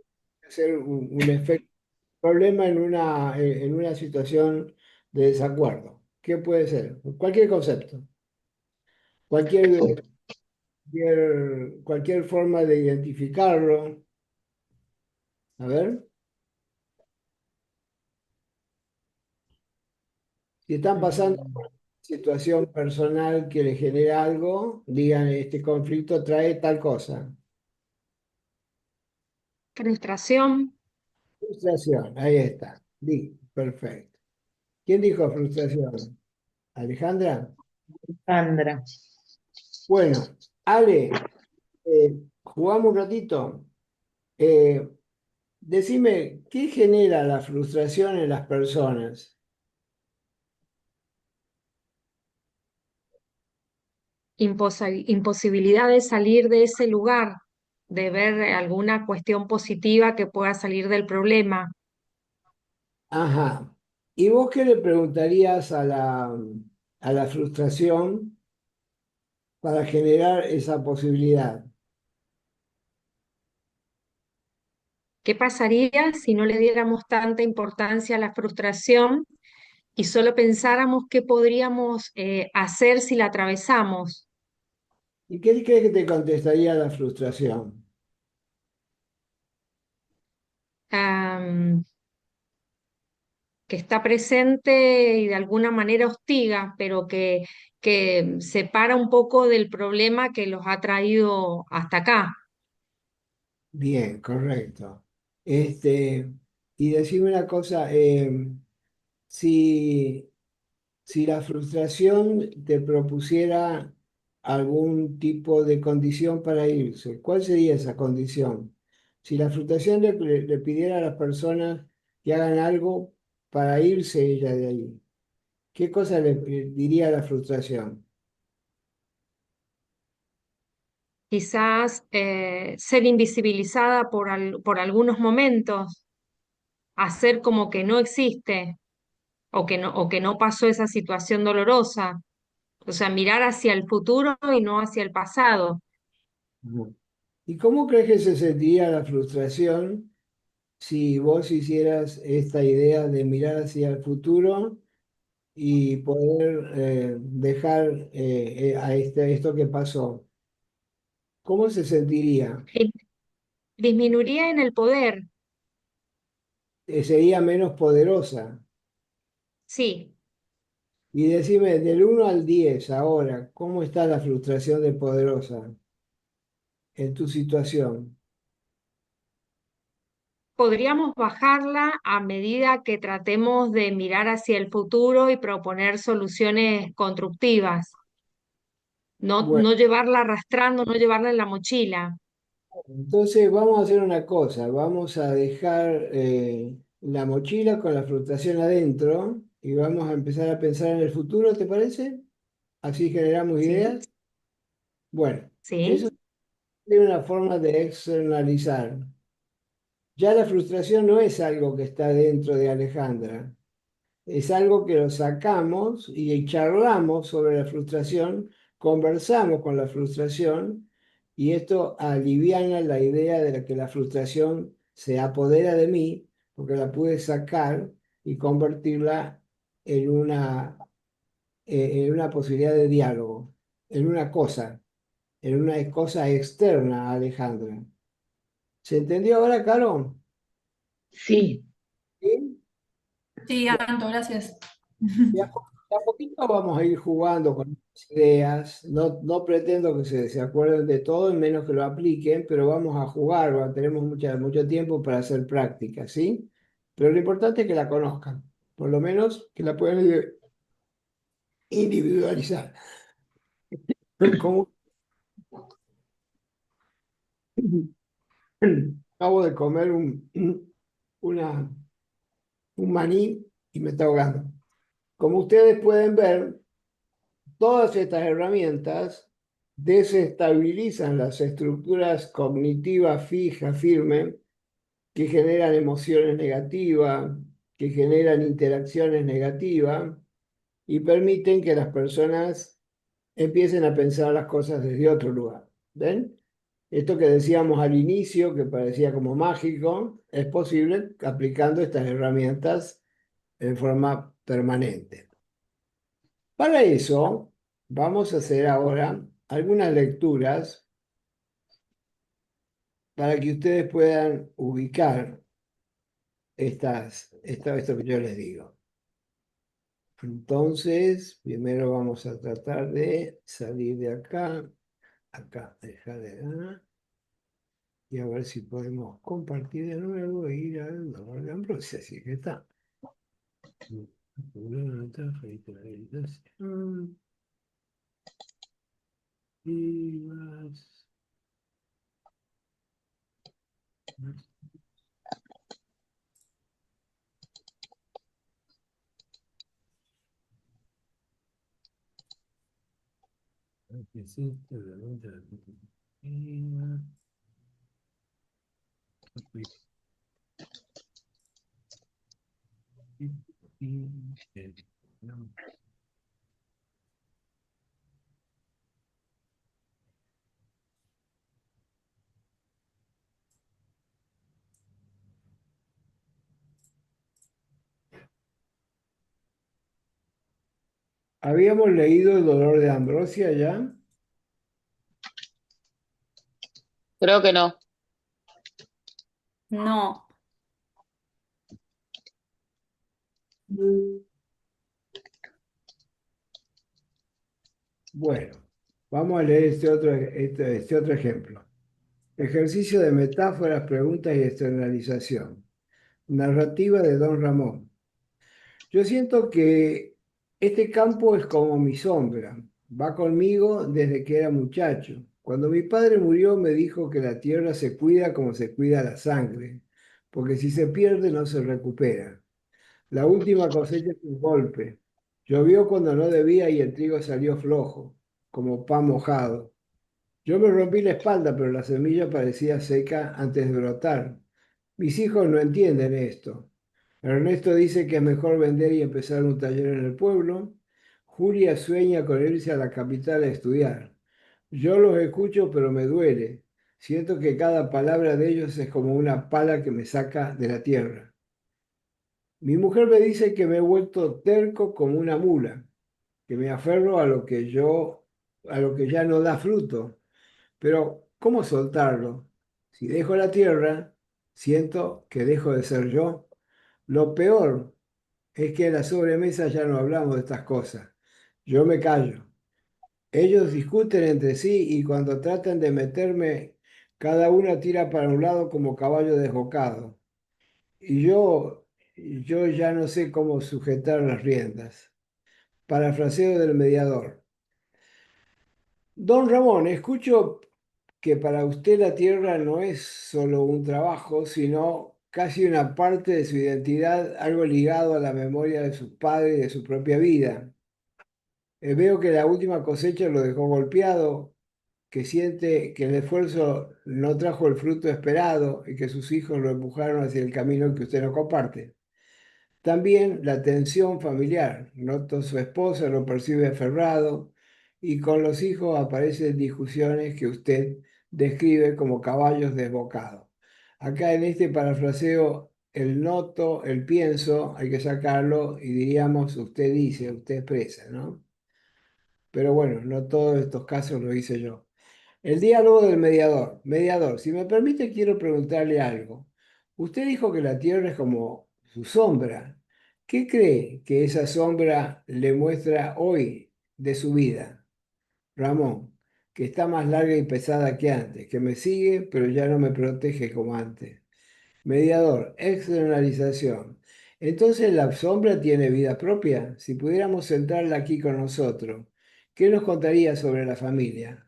hacer un efecto, problema en una situación de desacuerdo. ¿Qué puede ser? Cualquier concepto, cualquier, cualquier forma de identificarlo. A ver, si están pasando por una situación personal que les genera algo, digan, este conflicto trae tal cosa. Frustración, Frustración, ahí está. Perfecto. ¿Quién dijo frustración? ¿Alejandra? Sandra. Bueno, Ale, jugamos un ratito. Eh, Decime, ¿qué genera la frustración en las personas? imposibilidad de salir de ese lugar, de ver alguna cuestión positiva que pueda salir del problema. Ajá. ¿Y vos qué le preguntarías a la frustración para generar esa posibilidad? ¿Qué pasaría si no le diéramos tanta importancia a la frustración y solo pensáramos qué podríamos hacer si la atravesamos? ¿Y qué crees que te contestaría la frustración? Am, que está presente y de alguna manera hostiga, pero que separa un poco del problema que los ha traído hasta acá. Bien, correcto. Este, y decime una cosa, si, si la frustración te propusiera algún tipo de condición para irse, ¿cuál sería esa condición? Si la frustración le pidiera a las personas que hagan algo para irse ella de ahí, ¿qué cosa le diría la frustración? Quizás ser invisibilizada por algunos momentos, hacer como que no existe o que no pasó esa situación dolorosa. O sea, mirar hacia el futuro y no hacia el pasado. Ujú. ¿Y cómo crees que se sentiría la frustración si vos hicieras esta idea de mirar hacia el futuro y poder dejar esto que pasó? ¿Cómo se sentiría? Di- Disminuiría en el poder, Sería menos poderosa. sí. Y decime, del 1 al 10 ahora, ¿cómo está la frustración de poderosa en tu situación? Podríamos bajarla a medida que tratemos de mirar hacia el futuro y proponer soluciones constructivas. No, Bueno, no llevarla arrastrando, no llevarla en la mochila. entonces vamos a hacer una cosa, vamos a dejar la mochila con la frustración adentro y vamos a empezar a pensar en el futuro, ¿te parece? Así generamos Sí, ideas. Bueno, eso sí. es una forma de externalizar. Ya la frustración no es algo que está dentro de Alejandra, es algo que lo sacamos y charlamos sobre la frustración, conversamos con la frustración y esto aliviana la idea de que la frustración se apodera de mí porque la pude sacar y convertirla en una posibilidad de diálogo, en una cosa externa a Alejandra. ¿Se entendió ahora, Caro? Sí, ¿Sí? Sí, Anto, gracias. De a poquito vamos a ir jugando con las ideas. No, no pretendo que se acuerden de todo, en menos que lo apliquen, pero vamos a jugar. Tenemos mucho tiempo para hacer práctica, ¿sí? Pero lo importante es que la conozcan, por lo menos que la puedan individualizar. Como acabo de comer una, un maní y me está ahogando. Como ustedes pueden ver, todas estas herramientas desestabilizan las estructuras cognitivas fijas, firmes, que generan emociones negativas, que generan interacciones negativas y permiten que las personas empiecen a pensar las cosas desde otro lugar. ¿Ven? Esto que decíamos al inicio, que parecía como mágico, es posible aplicando estas herramientas en forma permanente. Para eso, vamos a hacer ahora algunas lecturas para que ustedes puedan ubicar esto que yo les digo. Entonces, primero vamos a tratar de salir de acá, dejar de acá, y a ver si podemos compartir de nuevo e ir al dolor de Ambrosia, así que está. Y más. ¿Habíamos leído el dolor de Ambrosia ya? Creo que no. No, Bueno, vamos a leer este otro ejemplo. Ejercicio de metáforas, preguntas y externalización. Narrativa de Don Ramón. Yo siento que este campo es como mi sombra. Va conmigo desde que era muchacho. Cuando mi padre murió me dijo que la tierra se cuida como se cuida la sangre, porque si se pierde no se recupera. La última cosecha es un golpe. Llovió cuando no debía y el trigo salió flojo, como pan mojado. Yo me rompí la espalda, pero la semilla parecía seca antes de brotar. Mis hijos no entienden esto. Ernesto dice que es mejor vender y empezar un taller en el pueblo. Julia sueña con irse a la capital a estudiar. Yo los escucho, pero me duele. Siento que cada palabra de ellos es como una pala que me saca de la tierra. Mi mujer me dice que me he vuelto terco como una mula, que me aferro a lo que ya no da fruto. Pero, ¿cómo soltarlo? Si dejo la tierra, siento que dejo de ser yo. Lo peor es que en la sobremesa ya no hablamos de estas cosas. Yo me callo. Ellos discuten entre sí y cuando tratan de meterme, cada uno tira para un lado como caballo desbocado. Y yo ya no sé cómo sujetar las riendas. Parafraseo del mediador. Don Ramón, escucho que para usted la tierra no es solo un trabajo, sino casi una parte de su identidad, algo ligado a la memoria de sus padres y de su propia vida. Veo que la última cosecha lo dejó golpeado, que siente que el esfuerzo no trajo el fruto esperado y que sus hijos lo empujaron hacia el camino que usted no comparte. También la tensión familiar. Noto su esposa lo percibe aferrado y con los hijos aparecen discusiones que usted describe como caballos desbocados. Acá en este parafraseo, el noto, el pienso, hay que sacarlo y diríamos usted dice, usted expresa, ¿no? Pero bueno, no todos estos casos lo hice yo. El diálogo del mediador. Mediador, si me permite, quiero preguntarle algo. Usted dijo que la Tierra es como su sombra. ¿Qué cree que esa sombra le muestra hoy de su vida? Ramón, que está más larga y pesada que antes, que me sigue, pero ya no me protege como antes. Mediador, externalización. Entonces la sombra tiene vida propia. Si pudiéramos sentarla aquí con nosotros, ¿qué nos contaría sobre la familia?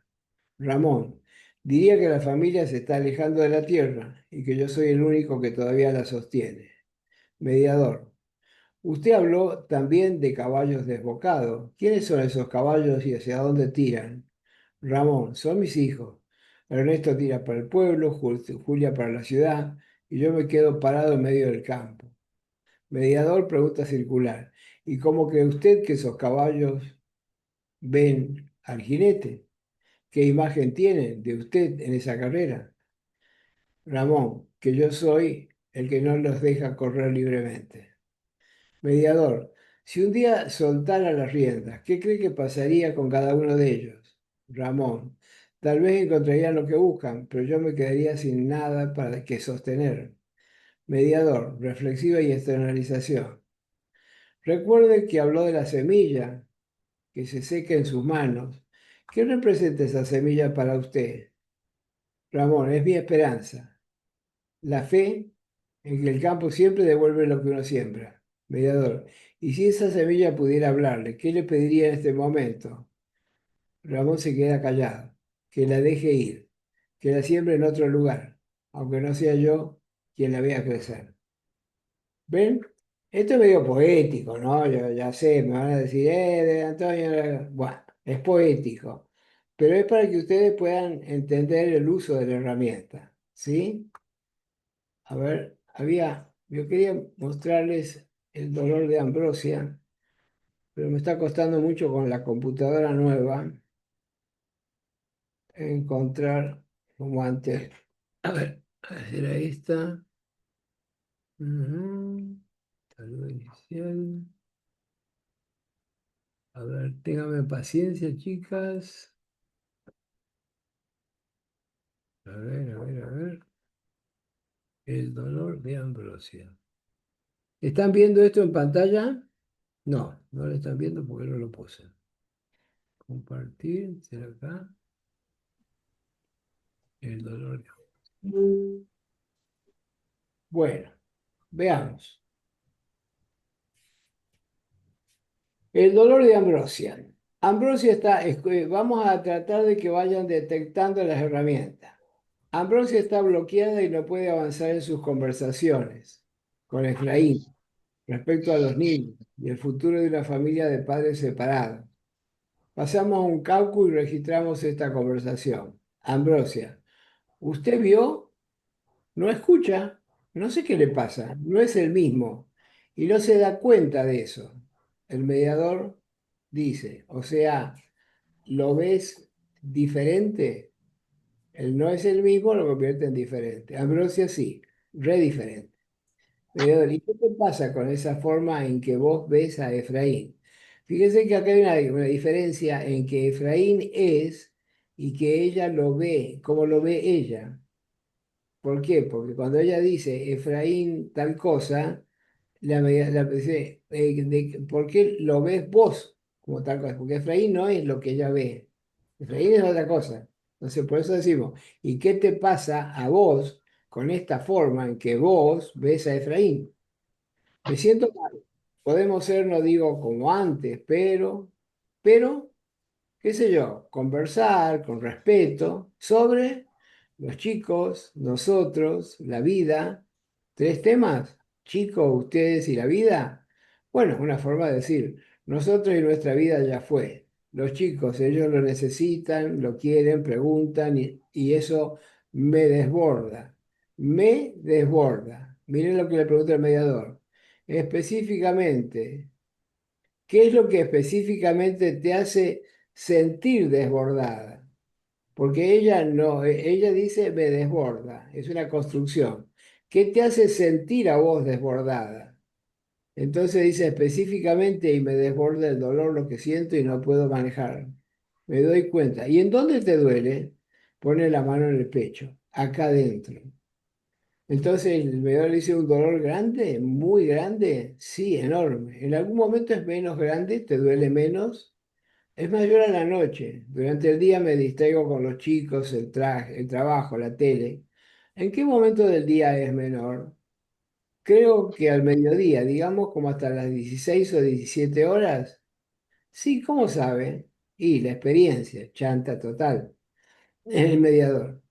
Ramón, diría que la familia se está alejando de la tierra y que yo soy el único que todavía la sostiene. Mediador, usted habló también de caballos desbocados. ¿Quiénes son esos caballos y hacia dónde tiran? Ramón, son mis hijos. Ernesto tira para el pueblo, Julia para la ciudad y yo me quedo parado en medio del campo. Mediador, pregunta circular. ¿Y cómo cree usted que esos caballos ven al jinete? ¿Qué imagen tiene de usted en esa carrera? Ramón, que yo soy el que no los deja correr libremente. Mediador, si un día soltara las riendas, ¿qué cree que pasaría con cada uno de ellos? Ramón, tal vez encontrarían lo que buscan, pero yo me quedaría sin nada para que sostener. Mediador, reflexiva y externalización. Recuerde que habló de la semilla que se seca en sus manos. ¿Qué representa esa semilla para usted? Ramón, es mi esperanza. La fe en que el campo siempre devuelve lo que uno siembra. Mediador, y si esa semilla pudiera hablarle, ¿qué le pediría en este momento? Ramón se queda callado. Que la deje ir, que la siembre en otro lugar, aunque no sea yo quien la vea crecer. ¿Ven? Esto es medio poético, ¿no? Yo ya sé, me van a decir, de Antonio, bueno, es poético, pero es para que ustedes puedan entender el uso de la herramienta, ¿sí? A ver, yo quería mostrarles el dolor de Ambrosia, pero me está costando mucho con la computadora nueva encontrar como antes. A ver, era esta. Ujú. Saludo inicial. A ver, ténganme paciencia, chicas. A ver, a ver, a ver. El dolor de Ambrosia. ¿Están viendo esto en pantalla? No, no lo están viendo porque no lo puse. Compartir, ¿será acá? El dolor. Bueno, veamos. El dolor de Ambrosia. Ambrosia vamos a tratar de que vayan detectando las herramientas. Ambrosia está bloqueada y no puede avanzar en sus conversaciones con Efraín respecto a los niños y el futuro de una familia de padres separados. Pasamos un cálculo y registramos esta conversación. Ambrosia, ¿usted vio? No escucha, no sé qué le pasa, no es el mismo y no se da cuenta de eso. El mediador dice, o sea, ¿lo ves diferente? El no es el mismo lo convierte en diferente. Ambrosia sí, re diferente. Mediador, ¿y qué te pasa con esa forma en que vos ves a Efraín? Fíjense que acá hay una diferencia en que Efraín es y que ella lo ve, como lo ve ella. ¿Por qué? Porque cuando ella dice Efraín tal cosa, dice, ¿por qué lo ves vos como tal cosa? Porque Efraín no es lo que ella ve. Efraín es otra cosa. Entonces, por eso decimos, ¿y qué te pasa a vos con esta forma en que vos ves a Efraín? Me siento mal. Podemos ser, no digo como antes, pero qué sé yo, conversar con respeto sobre los chicos, nosotros, la vida. Tres temas, chicos, ustedes y la vida. Bueno, una forma de decir, nosotros y nuestra vida ya fue. Los chicos, ellos lo necesitan, lo quieren, preguntan y eso me desborda. Me desborda. Miren lo que le pregunta el mediador. Específicamente, ¿qué es lo que específicamente te hace sentir desbordada? Porque ella no, ella dice me desborda, es una construcción. ¿Qué te hace sentir a vos desbordada? Entonces dice específicamente y me desborda el dolor, lo que siento y no puedo manejar. Me doy cuenta. ¿Y en dónde te duele? Pone la mano en el pecho, acá adentro. Entonces el mediador le dice un dolor grande, muy grande, sí, enorme. En algún momento es menos grande, te duele menos. Es mayor a la noche. Durante el día me distraigo con los chicos, el trabajo, la tele. ¿En qué momento del día es menor? Creo que al mediodía, digamos como hasta las 16 o 17 horas. Sí, ¿cómo sabe? Y la experiencia, chanta total. El mediador.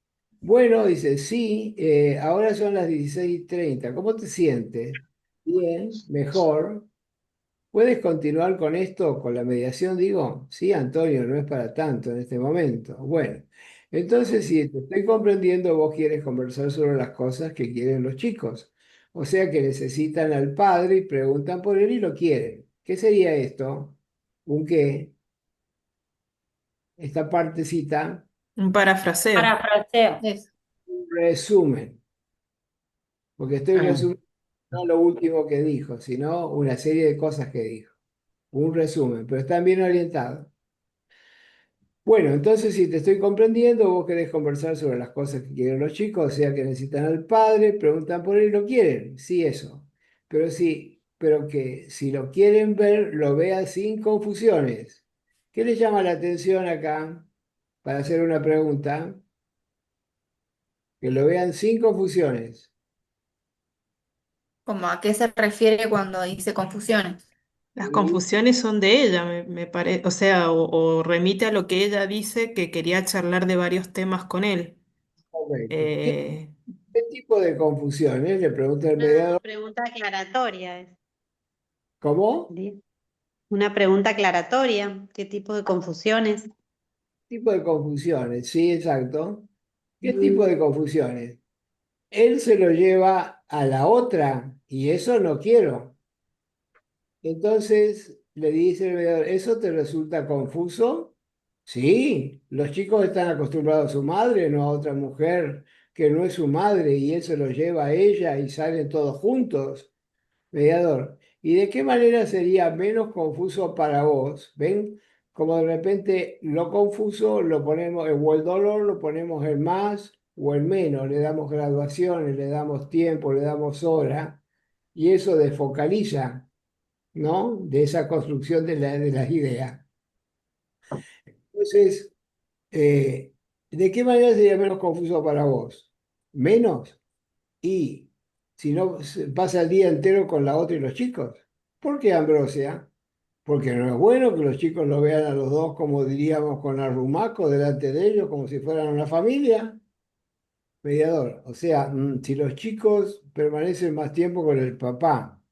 Bueno, dice, sí, ahora son las 16:30. ¿Cómo te sientes? Bien, mejor. ¿Puedes continuar con esto, con la mediación? Digo, sí, Antonio, no es para tanto en este momento. Bueno, entonces si te estoy comprendiendo, vos quieres conversar sobre las cosas que quieren los chicos. O sea que necesitan al padre y preguntan por él y lo quieren. ¿Qué sería esto? ¿Un qué? Esta partecita, Un parafraseo. Parafraseo. un resumen. Porque estoy resumiendo no lo último que dijo, sino una serie de cosas que dijo. Un resumen, pero están bien orientados. Bueno, entonces si te estoy comprendiendo, vos querés conversar sobre las cosas que quieren los chicos, o sea que necesitan al padre, preguntan por él y lo quieren. Sí, eso. Pero sí, pero que si lo quieren ver, lo vean sin confusiones. ¿Qué les llama la atención acá para hacer una pregunta? Que lo vean sin confusiones. ¿Cómo a qué se refiere cuando dice confusiones? Las confusiones son de ella, me parece, o sea, o remite a lo que ella dice que quería charlar de varios temas con él. Correcto. ¿Qué tipo de confusiones? Le pregunta el mediador. Pregunta aclaratoria. ¿Cómo? Una pregunta aclaratoria. ¿Qué tipo de confusiones? Tipo de confusiones, sí, exacto. ¿Qué tipo de confusiones? Él se lo lleva a la otra y eso no quiero. Entonces le dice el mediador, ¿eso te resulta confuso? Sí, los chicos están acostumbrados a su madre, no a otra mujer que no es su madre y él se lo lleva a ella y salen todos juntos. Mediador, ¿y de qué manera sería menos confuso para vos? ¿Ven? Como de repente lo confuso lo ponemos, o el dolor lo ponemos en más o en menos, le damos graduaciones, le damos tiempo, le damos hora, y eso desfocaliza, ¿no? De esa construcción de las ideas. Entonces, ¿de qué manera sería menos confuso para vos? Menos. Y si no pasa el día entero con la otra y los chicos. ¿Por qué Ambrosia? Porque no es bueno que los chicos lo vean a los dos, como diríamos, con arrumaco delante de ellos, como si fueran una familia. Mediador. O sea, si los chicos permanecen más tiempo con el papá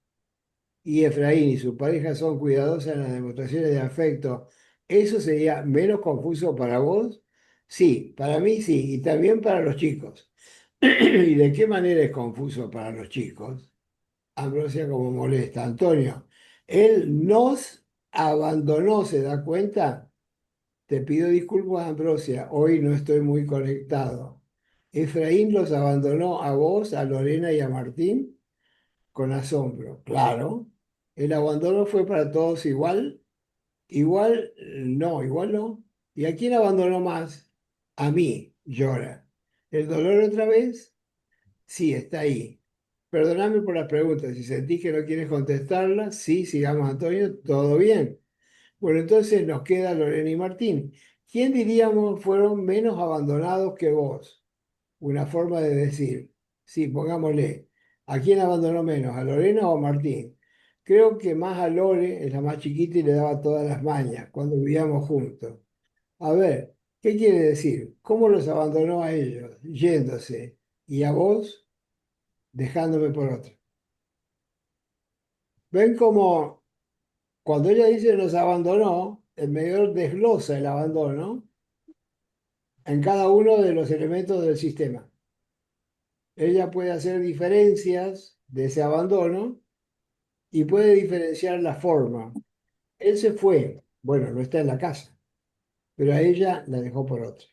y Efraín y su pareja son cuidadosas en las demostraciones de afecto, ¿eso sería menos confuso para vos? Sí, para mí sí, y también para los chicos. ¿Y de qué manera es confuso para los chicos? Ambrosia como molesta. Antonio, él nos abandonó, ¿se da cuenta? Te pido disculpas, Ambrosia, hoy no estoy muy conectado. Efraín los abandonó a vos, a Lorena y a Martín con asombro. Claro, el abandono fue para todos igual. Igual no, igual no. ¿Y a quién abandonó más? A mí, llora. ¿El dolor otra vez? Sí, está ahí. Perdóname por las preguntas. Si sentís que no quieres contestarlas, sí, sigamos, Antonio, todo bien. Bueno, entonces nos queda Lorena y Martín. ¿Quién diríamos fueron menos abandonados que vos? Una forma de decir. Sí, pongámosle. ¿A quién abandonó menos? ¿A Lorena o a Martín? Creo que más a Lore, es la más chiquita y le daba todas las mañas cuando vivíamos juntos. A ver, ¿qué quiere decir? ¿Cómo los abandonó a ellos? Yéndose. ¿Y a vos? Dejándome por otro. ¿Ven cómo cuando ella dice nos abandonó, el medidor desglosa el abandono en cada uno de los elementos del sistema? Ella puede hacer diferencias de ese abandono y puede diferenciar la forma. Él se fue, bueno, no está en la casa, pero a ella la dejó por otra.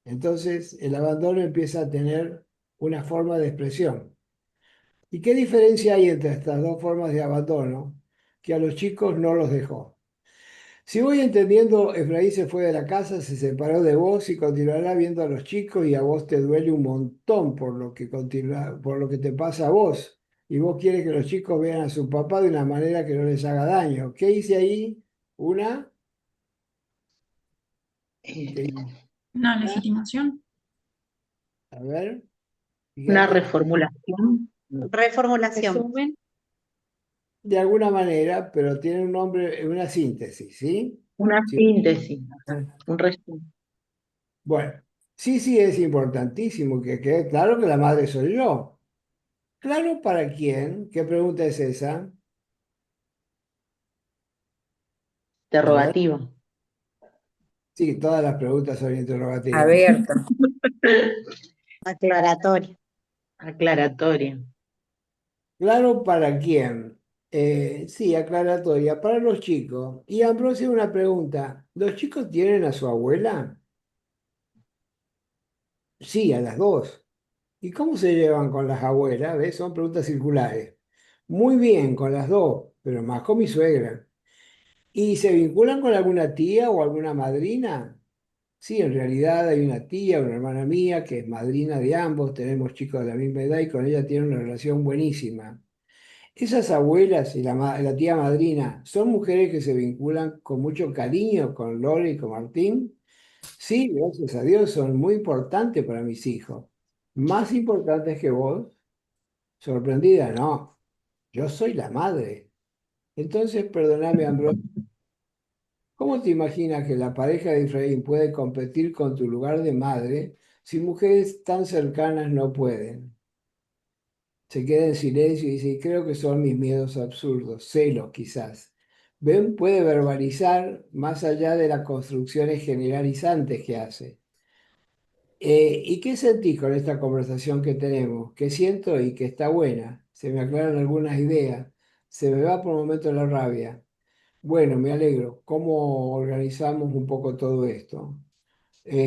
Entonces el abandono empieza a tener una forma de expresión. ¿Y qué diferencia hay entre estas dos formas de abandono que a los chicos no los dejó? Si voy entendiendo, Efraín se fue de la casa, se separó de vos y continuará viendo a los chicos y a vos te duele un montón por lo que por lo que te pasa a vos. Y vos quieres que los chicos vean a su papá de una manera que no les haga daño. ¿Qué hice ahí? Una, Una legitimación. a ver, Una fíjate, reformulación. Reformulación. Resumen. de alguna manera, pero tiene un nombre, una síntesis, ¿sí? Una Sí. síntesis. Un resumen. Bueno, sí, sí, es importantísimo que quede claro que la madre soy yo. ¿Claro para quién? ¿Qué pregunta es esa? A ver. Interrogativa. Sí, todas las preguntas son interrogativas. Abierto. Aclaratoria. Aclaratoria. ¿Claro para quién? Sí, aclaratoria, para los chicos. Y Ambrosio, una pregunta. ¿Los chicos tienen a su abuela? Sí, a las dos. ¿Y cómo se llevan con las abuelas? ¿Ves? Son preguntas circulares. Muy bien, con las dos, pero más con mi suegra. ¿Y se vinculan con alguna tía o alguna madrina? Sí, en realidad hay una tía, una hermana mía, que es madrina de ambos, tenemos chicos de la misma edad y con ella tiene una relación buenísima. Esas abuelas y la tía madrina son mujeres que se vinculan con mucho cariño con Lore y con Martín. Sí, gracias a Dios, son muy importantes para mis hijos. Más importantes que vos. Sorprendida, no. Yo soy la madre. Entonces, perdóname, Ambrosio. ¿Cómo te imaginas que la pareja de Efraín puede competir con tu lugar de madre si mujeres tan cercanas no pueden? Se queda en silencio y dice, creo que son mis miedos absurdos, celos quizás. ¿Ven? Puede verbalizar más allá de las construcciones generalizantes que hace. ¿Y qué sentís con esta conversación que tenemos? ¿Qué siento y que está buena? Se me aclaran algunas ideas. Se me va por un momento la rabia. Bueno, me alegro. ¿Cómo organizamos un poco todo esto?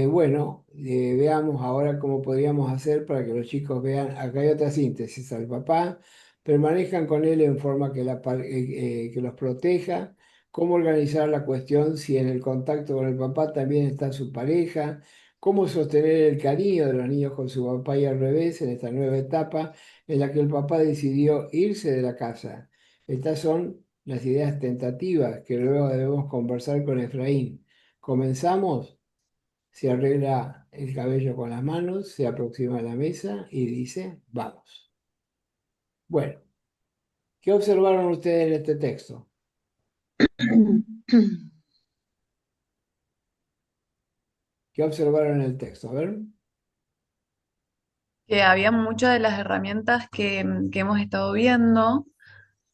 Bueno, veamos ahora cómo podríamos hacer para que los chicos vean, acá hay otra síntesis, al papá, permanezcan con él en forma que los proteja, cómo organizar la cuestión si en el contacto con el papá también está su pareja, Cómo sostener el cariño de los niños con su papá y al revés en esta nueva etapa en la que el papá decidió irse de la casa. Estas son las ideas tentativas que luego debemos conversar con Efraín. Comenzamos, se arregla el cabello con las manos, se aproxima a la mesa y dice, vamos. Bueno, ¿qué observaron ustedes en este texto? ¿Qué observaron en el texto? A ver. Que había muchas de las herramientas que hemos estado viendo.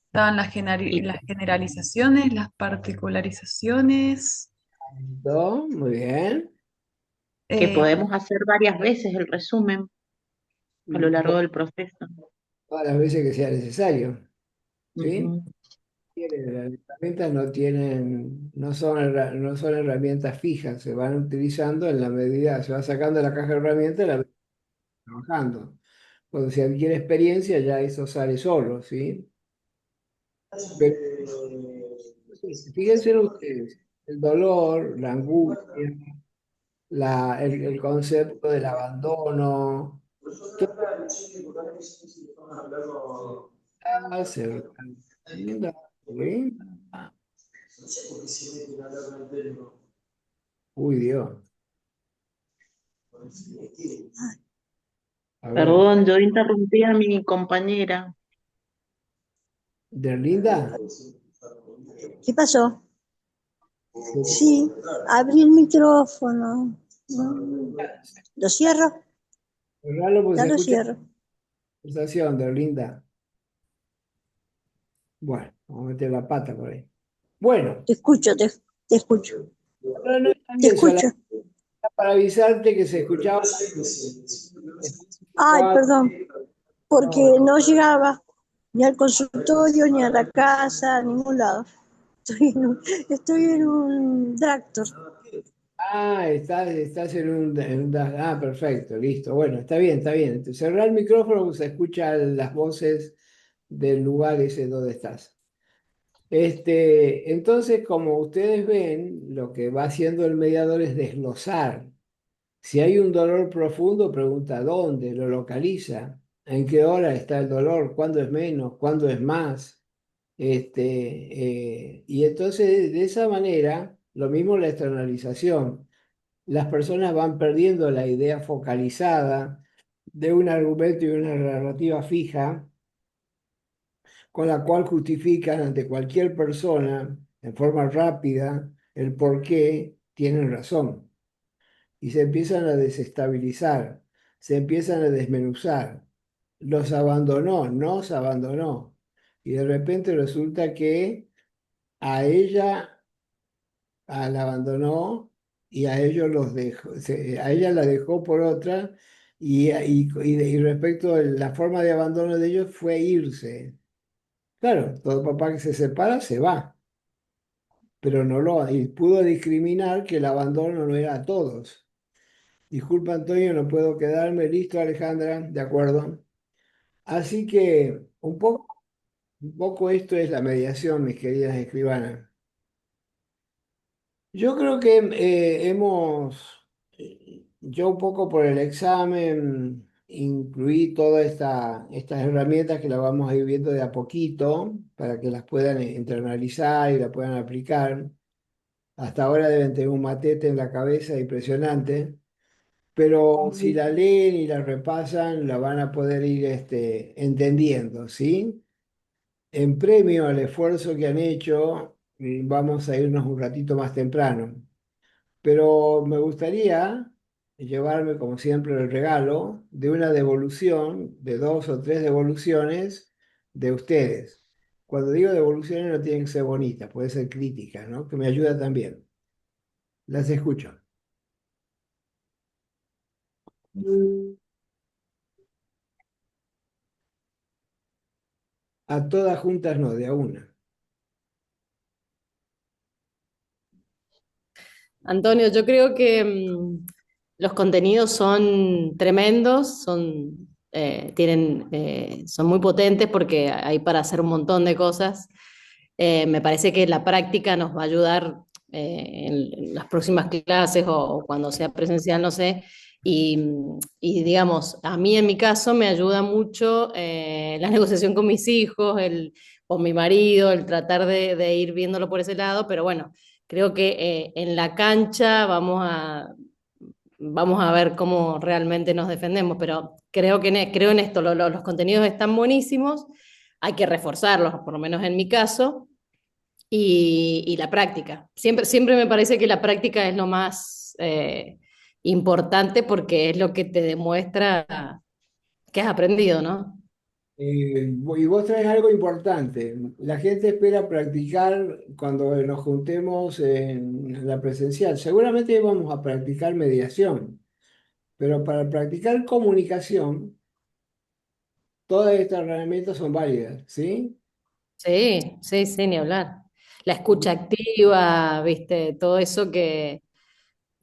Estaban las generalizaciones, las particularizaciones. Muy bien. Que eh, podemos hacer varias veces el resumen a lo largo del proceso. Todas las veces que sea necesario. ¿Sí? Ujú. Las herramientas no son herramientas fijas, se van utilizando en la medida, se va sacando de la caja de herramientas y la va trabajando. Cuando se adquiere experiencia ya eso sale solo, ¿sí? Pero fíjense ustedes, el dolor, la angustia, el concepto del abandono, uy, Dios. A ver, Perdón, yo interrumpí a mi compañera. ¿de Linda? ¿Qué pasó? Sí, abrí el micrófono. ¿Lo cierro? Cerralo porque Ya se lo escucha cierro. la conversación de Linda. Bueno, vamos a meter la pata por ahí. Bueno, Te escucho, te escucho. no, está Te bien, escucho. solamente para avisarte que se escuchaba. Ay, perdón, porque no llegaba ni al consultorio, ni a la casa, a ningún lado. Estoy en un tractor. Ah, estás Ah, perfecto, listo. Bueno, está bien, está bien. Entonces, cerrar el micrófono, pues se escuchan las voces del lugar ese donde estás. Entonces, como ustedes ven, lo que va haciendo el mediador es desglosar. Si hay un dolor profundo, pregunta dónde, lo localiza, en qué hora está el dolor, cuándo es menos, cuándo es más. Y entonces, de esa manera, lo mismo la externalización. Las personas van perdiendo la idea focalizada de un argumento y una narrativa fija con la cual justifican ante cualquier persona en forma rápida el por qué tienen razón. Y se empiezan a desestabilizar, se empiezan a desmenuzar. Los abandonó, nos abandonó. Y de repente resulta que a ella la abandonó y a ellos los dejó, a ella la dejó por otra y respecto a la forma de abandono de ellos fue irse. Claro, todo papá que se separa se va, pero no y pudo discriminar que el abandono no era a todos. Disculpa, Antonio, no puedo quedarme. Listo, Alejandra, de acuerdo. Así que un poco esto es la mediación, mis queridas escribanas. Yo creo que yo un poco por el examen, incluí todas estas herramientas que las vamos a ir viendo de a poquito para que las puedan internalizar y las puedan aplicar. Hasta ahora deben tener un matete en la cabeza impresionante, pero si la leen y la repasan, la van a poder ir entendiendo, ¿sí? En premio al esfuerzo que han hecho, vamos a irnos un ratito más temprano. Pero me gustaría llevarme, como siempre, el regalo de una devolución, de 2 o 3 devoluciones de ustedes. Cuando digo devoluciones no tienen que ser bonitas, puede ser críticas, ¿no? Que me ayuda también. Las escucho. A todas juntas no, de a una. Antonio, yo creo que los contenidos son tremendos, son muy potentes porque hay para hacer un montón de cosas. Me parece que la práctica nos va a ayudar en las próximas clases o cuando sea presencial, no sé. Y digamos, a mí en mi caso me ayuda mucho la negociación con mis hijos, con mi marido, el tratar de ir viéndolo por ese lado, pero bueno, creo que en la cancha vamos a ver cómo realmente nos defendemos, pero creo en esto, los contenidos están buenísimos, hay que reforzarlos, por lo menos en mi caso, y la práctica. Siempre me parece que la práctica es lo más importante porque es lo que te demuestra que has aprendido, ¿no? Y vos traes algo importante. La gente espera practicar cuando nos juntemos en la presencial. Seguramente vamos a practicar mediación, pero para practicar comunicación, todas estas herramientas son válidas, ¿sí? Sí, sí, sí, ni hablar. La escucha activa, viste, todo eso que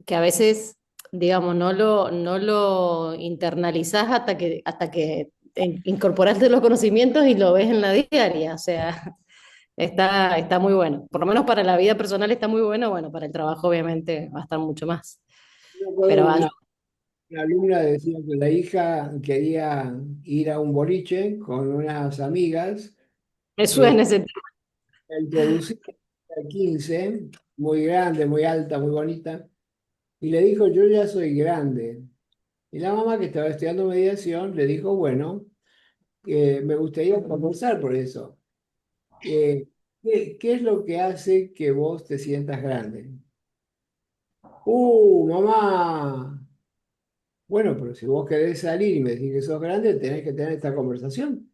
a veces, digamos, no lo internalizás hasta que incorporaste los conocimientos y lo ves en la diaria. O sea, está muy bueno. Por lo menos para la vida personal está muy bueno. Bueno, para el trabajo obviamente va a estar mucho más. Me acuerdo Pero una alumna decía que la hija quería ir a un boliche con unas amigas, me eh, suena ese tema. a introducir a 15, muy grande, muy alta, muy bonita, y le dijo, yo ya soy grande. Y la mamá que estaba estudiando mediación le dijo, bueno, me gustaría conversar por eso. ¿Qué es lo que hace que vos te sientas grande? Mamá. Bueno, pero si vos querés salir y me decís que sos grande, tenés que tener esta conversación.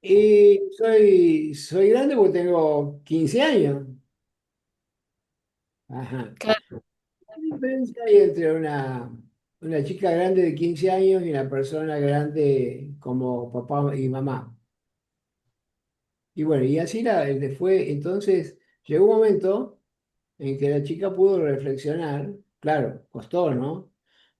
Y soy grande porque tengo 15 años. Ajá. Claro, ¿Qué diferencia hay entre una chica grande de 15 años y una persona grande como papá y mamá? Y bueno, y así le fue. Entonces, llegó un momento en que la chica pudo reflexionar. Claro, costó, ¿no?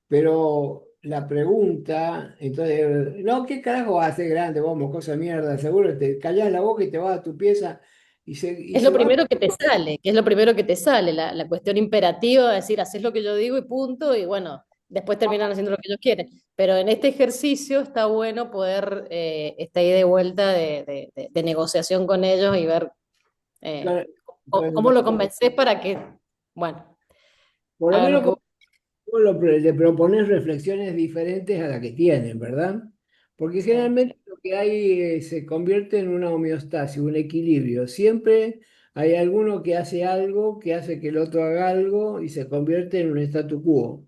Pero la pregunta, entonces, no, ¿qué carajo vas a hacer grande, vos, mocosa de mierda? Seguro te callás la boca y te vas a tu pieza y es se lo va. primero que te sale, que es lo primero que te sale, la cuestión imperativa de decir, haces lo que yo digo y punto, y bueno, después terminan haciendo lo que ellos quieren. Pero en este ejercicio está bueno poder estar ahí de vuelta de negociación con ellos y ver Claro, cómo lo convences para que, bueno, por lo hagan lo menos que vos. le propones reflexiones diferentes a las que tienen, ¿verdad? Porque Sí. generalmente lo que hay se convierte en una homeostasis, un equilibrio. Siempre hay alguno que hace algo, que hace que el otro haga algo y se convierte en un statu quo.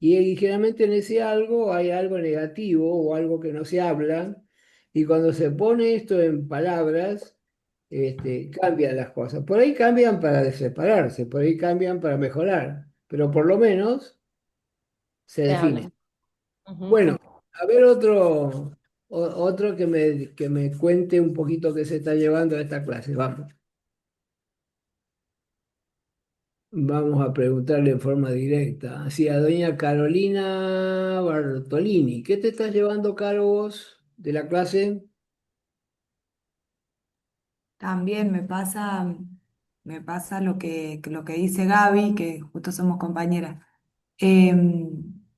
Y generalmente en ese algo hay algo negativo o algo que no se habla, y cuando se pone esto en palabras, cambian las cosas. Por ahí cambian para separarse, por ahí cambian para mejorar, pero por lo menos se Se habla. definen. Ujú. Bueno, a ver otro que me cuente un poquito qué se está llevando a esta clase. Vamos. Vamos a preguntarle en forma directa. Así a doña Carolina Bartolini. ¿Qué te estás llevando, Caro, vos de la clase? También me pasa lo que dice Gaby, que justo somos compañeras.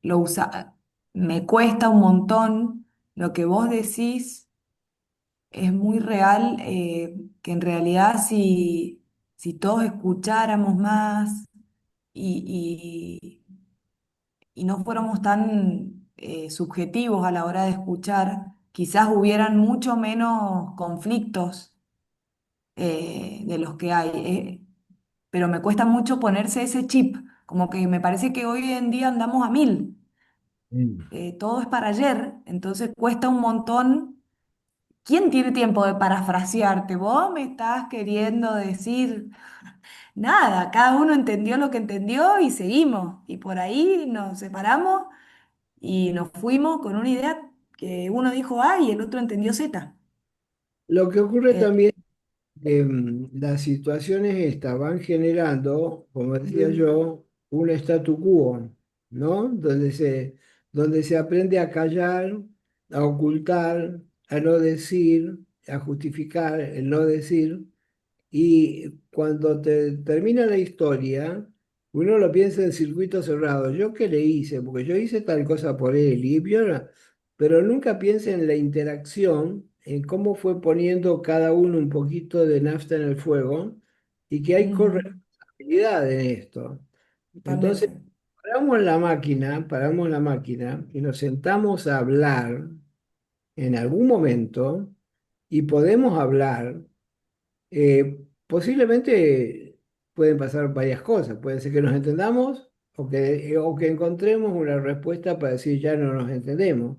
Lo usa, me cuesta un montón lo que vos decís, es muy real, que en realidad si todos escucháramos más y, y no fuéramos tan subjetivos a la hora de escuchar, quizás hubieran mucho menos conflictos de los que hay. Pero me cuesta mucho ponerse ese chip, como que me parece que hoy en día andamos a mil. Todo es para ayer, entonces cuesta un montón. ¿Quién tiene tiempo de parafrasearte? Vos me estás queriendo decir nada, cada uno entendió lo que entendió y seguimos. Y por ahí nos separamos y nos fuimos con una idea que uno dijo A y el otro entendió Z. Lo que ocurre Eh, también, las situaciones estas van generando, como decía yo, un statu quo, ¿no? Donde se aprende a callar, a ocultar, a no decir, a justificar el no decir. Y cuando te termina la historia, uno lo piensa en circuito cerrado. ¿Yo qué le hice? Porque yo hice tal cosa por él, pero nunca piensa en la interacción, en cómo fue poniendo cada uno un poquito de nafta en el fuego y que hay Ujú, corresponsabilidad en esto. Entonces, totalmente. paramos la máquina y nos sentamos a hablar en algún momento y podemos hablar. Posiblemente pueden pasar varias cosas. Puede ser que nos entendamos o que encontremos una respuesta para decir ya no nos entendemos.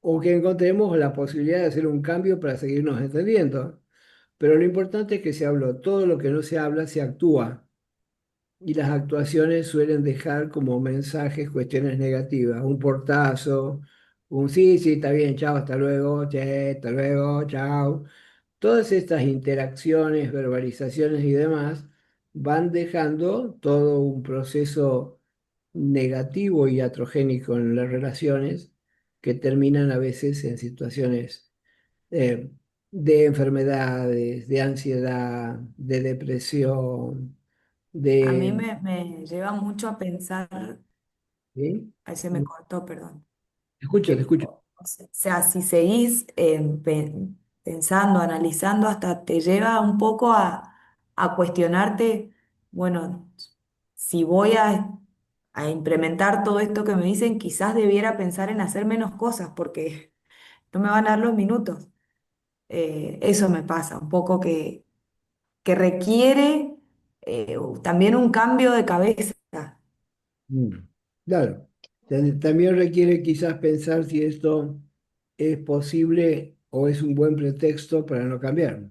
O que encontremos la posibilidad de hacer un cambio para seguirnos entendiendo. Pero lo importante es que se habló. Todo lo que no se habla se actúa. Y las actuaciones suelen dejar como mensajes cuestiones negativas. Un portazo, un sí, sí, está bien, chao, hasta luego, che, hasta luego, chao. Todas estas interacciones, verbalizaciones y demás van dejando todo un proceso negativo y atrogénico en las relaciones que terminan a veces en situaciones eh, de enfermedades, de ansiedad, de depresión, A mí de... me lleva mucho a pensar, ¿Sí? ahí se me cortó, perdón, Te escucho, te que, escucho. o sea, si seguís pensando, analizando, hasta te lleva un poco a cuestionarte, bueno, si voy a implementar todo esto que me dicen, quizás debiera pensar en hacer menos cosas porque no me van a dar los minutos. Eso me pasa, un poco que requiere también un cambio de cabeza. Mm, claro. También requiere quizás pensar si esto es posible o es un buen pretexto para no cambiar.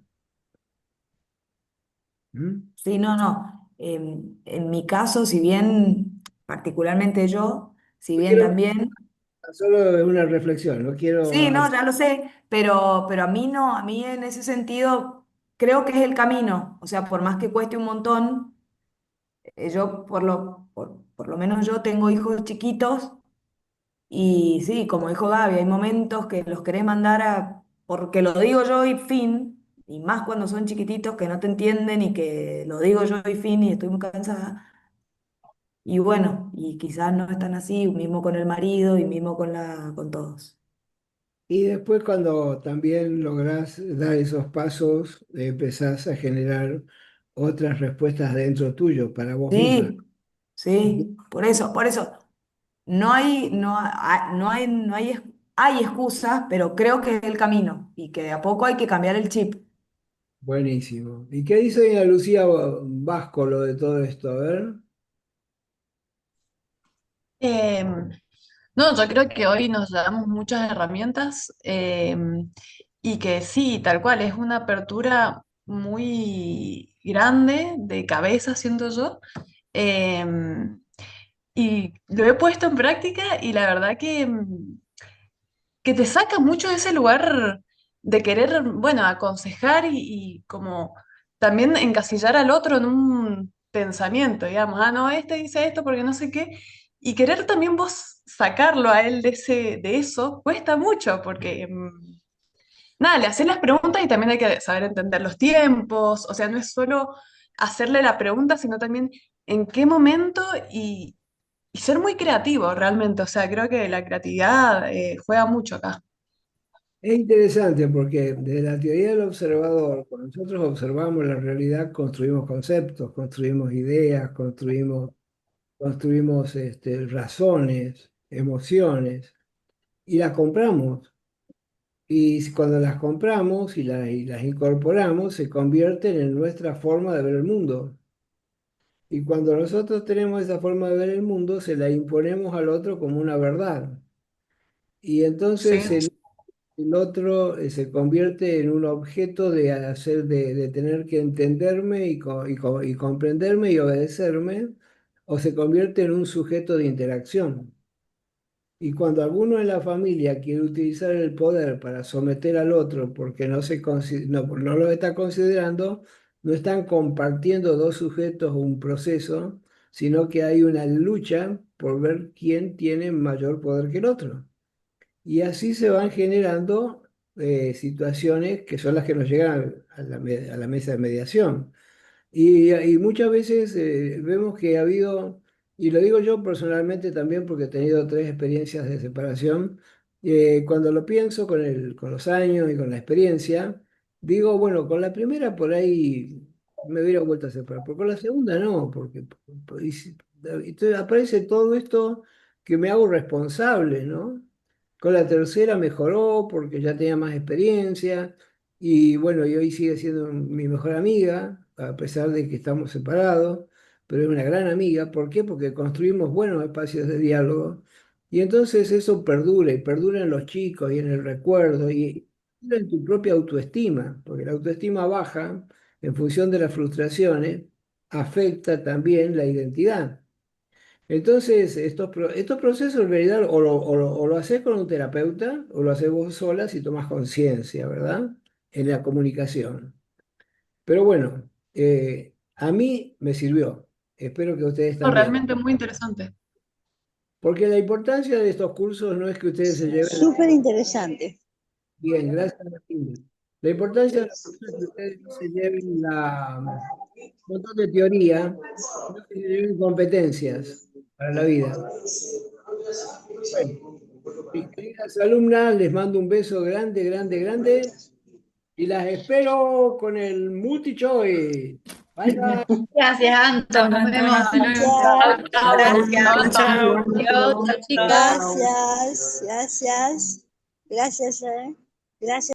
¿Mm? Sí, no, no. En mi caso, si bien, particularmente yo, si No bien quiero, también, solo es una reflexión, no quiero... sí, no, ya lo sé, pero a mí no, a mí en ese sentido creo que es el camino. O sea, por más que cueste un montón, yo por lo menos yo tengo hijos chiquitos. Y sí, como dijo Gaby, hay momentos que los querés mandar porque lo digo yo y fin, y más cuando son chiquititos que no te entienden y que lo digo yo y fin y estoy muy cansada. Y bueno, y quizás no están así, mismo con el marido y mismo con todos. Y después cuando también lográs dar esos pasos, empezás a generar otras respuestas dentro tuyo para vos misma. Sí, sí, por eso, hay excusas, pero creo que es el camino y que de a poco hay que cambiar el chip. Buenísimo. ¿Y qué dice doña Lucía Vasco lo de todo esto? A ver. Em, no, yo creo que hoy nos damos muchas herramientas y que sí, tal cual, es una apertura muy grande de cabeza, siento yo. Em, y lo he puesto en práctica y la verdad que te saca mucho de ese lugar de querer, bueno, aconsejar y como también encasillar al otro en un pensamiento, digamos, ah, no, este dice esto porque no sé qué, y querer también vos sacarlo a él de eso, cuesta mucho, porque nada, le haces las preguntas y también hay que saber entender los tiempos, o sea, no es solo hacerle la pregunta, sino también en qué momento y ser muy creativo realmente, o sea, creo que la creatividad juega mucho acá. Es interesante porque desde la teoría del observador, cuando nosotros observamos la realidad, construimos conceptos, construimos ideas, construimos razones, emociones, y las compramos. Y cuando las compramos y las incorporamos, se convierten en nuestra forma de ver el mundo. Y cuando nosotros tenemos esa forma de ver el mundo, se la imponemos al otro como una verdad. Y entonces Sí. el otro se convierte en un objeto de hacer, de tener que entenderme y comprenderme y obedecerme, o se convierte en un sujeto de interacción. Y cuando alguno en la familia quiere utilizar el poder para someter al otro porque no lo está considerando, no están compartiendo dos sujetos un proceso, sino que hay una lucha por ver quién tiene mayor poder que el otro. Y así se van generando situaciones que son las que nos llegan a la mesa de mediación. Y muchas veces vemos que ha habido, y lo digo yo personalmente también porque he tenido 3 experiencias de separación, cuando lo pienso con los años y con la experiencia, digo, bueno, con la primera por ahí me hubiera vuelto a separar, pero con la segunda no, porque entonces aparece todo esto que me hago responsable, ¿no? Con la tercera mejoró porque ya tenía más experiencia y bueno, y hoy sigue siendo mi mejor amiga, a pesar de que estamos separados, pero es una gran amiga. ¿Por qué? Porque construimos buenos espacios de diálogo y entonces eso perdura y perdura en los chicos y en el recuerdo y en tu propia autoestima, porque la autoestima baja en función de las frustraciones, afecta también la identidad. Entonces, estos procesos en realidad o lo haces con un terapeuta o lo haces vos sola si tomas conciencia, ¿verdad? En la comunicación. Pero bueno, a mí me sirvió. Espero que a ustedes No, también. realmente muy interesante. Porque la importancia de estos cursos no es que ustedes se lleven Súper interesante. bien, gracias Martina. La importancia de los cursos es que ustedes no se lleven un montón de teoría, sino que se lleven competencias para la vida. Bueno. Mis queridas alumnas, les mando un beso grande, grande, grande y las espero con el multi-choice. Bye, bye. Gracias, Anton. Nos Anton, vemos. hasta luego. Chao, chao. Chao, Gracias. chao. Adiós. Chao, chicas. Gracias, gracias, gracias, gracias.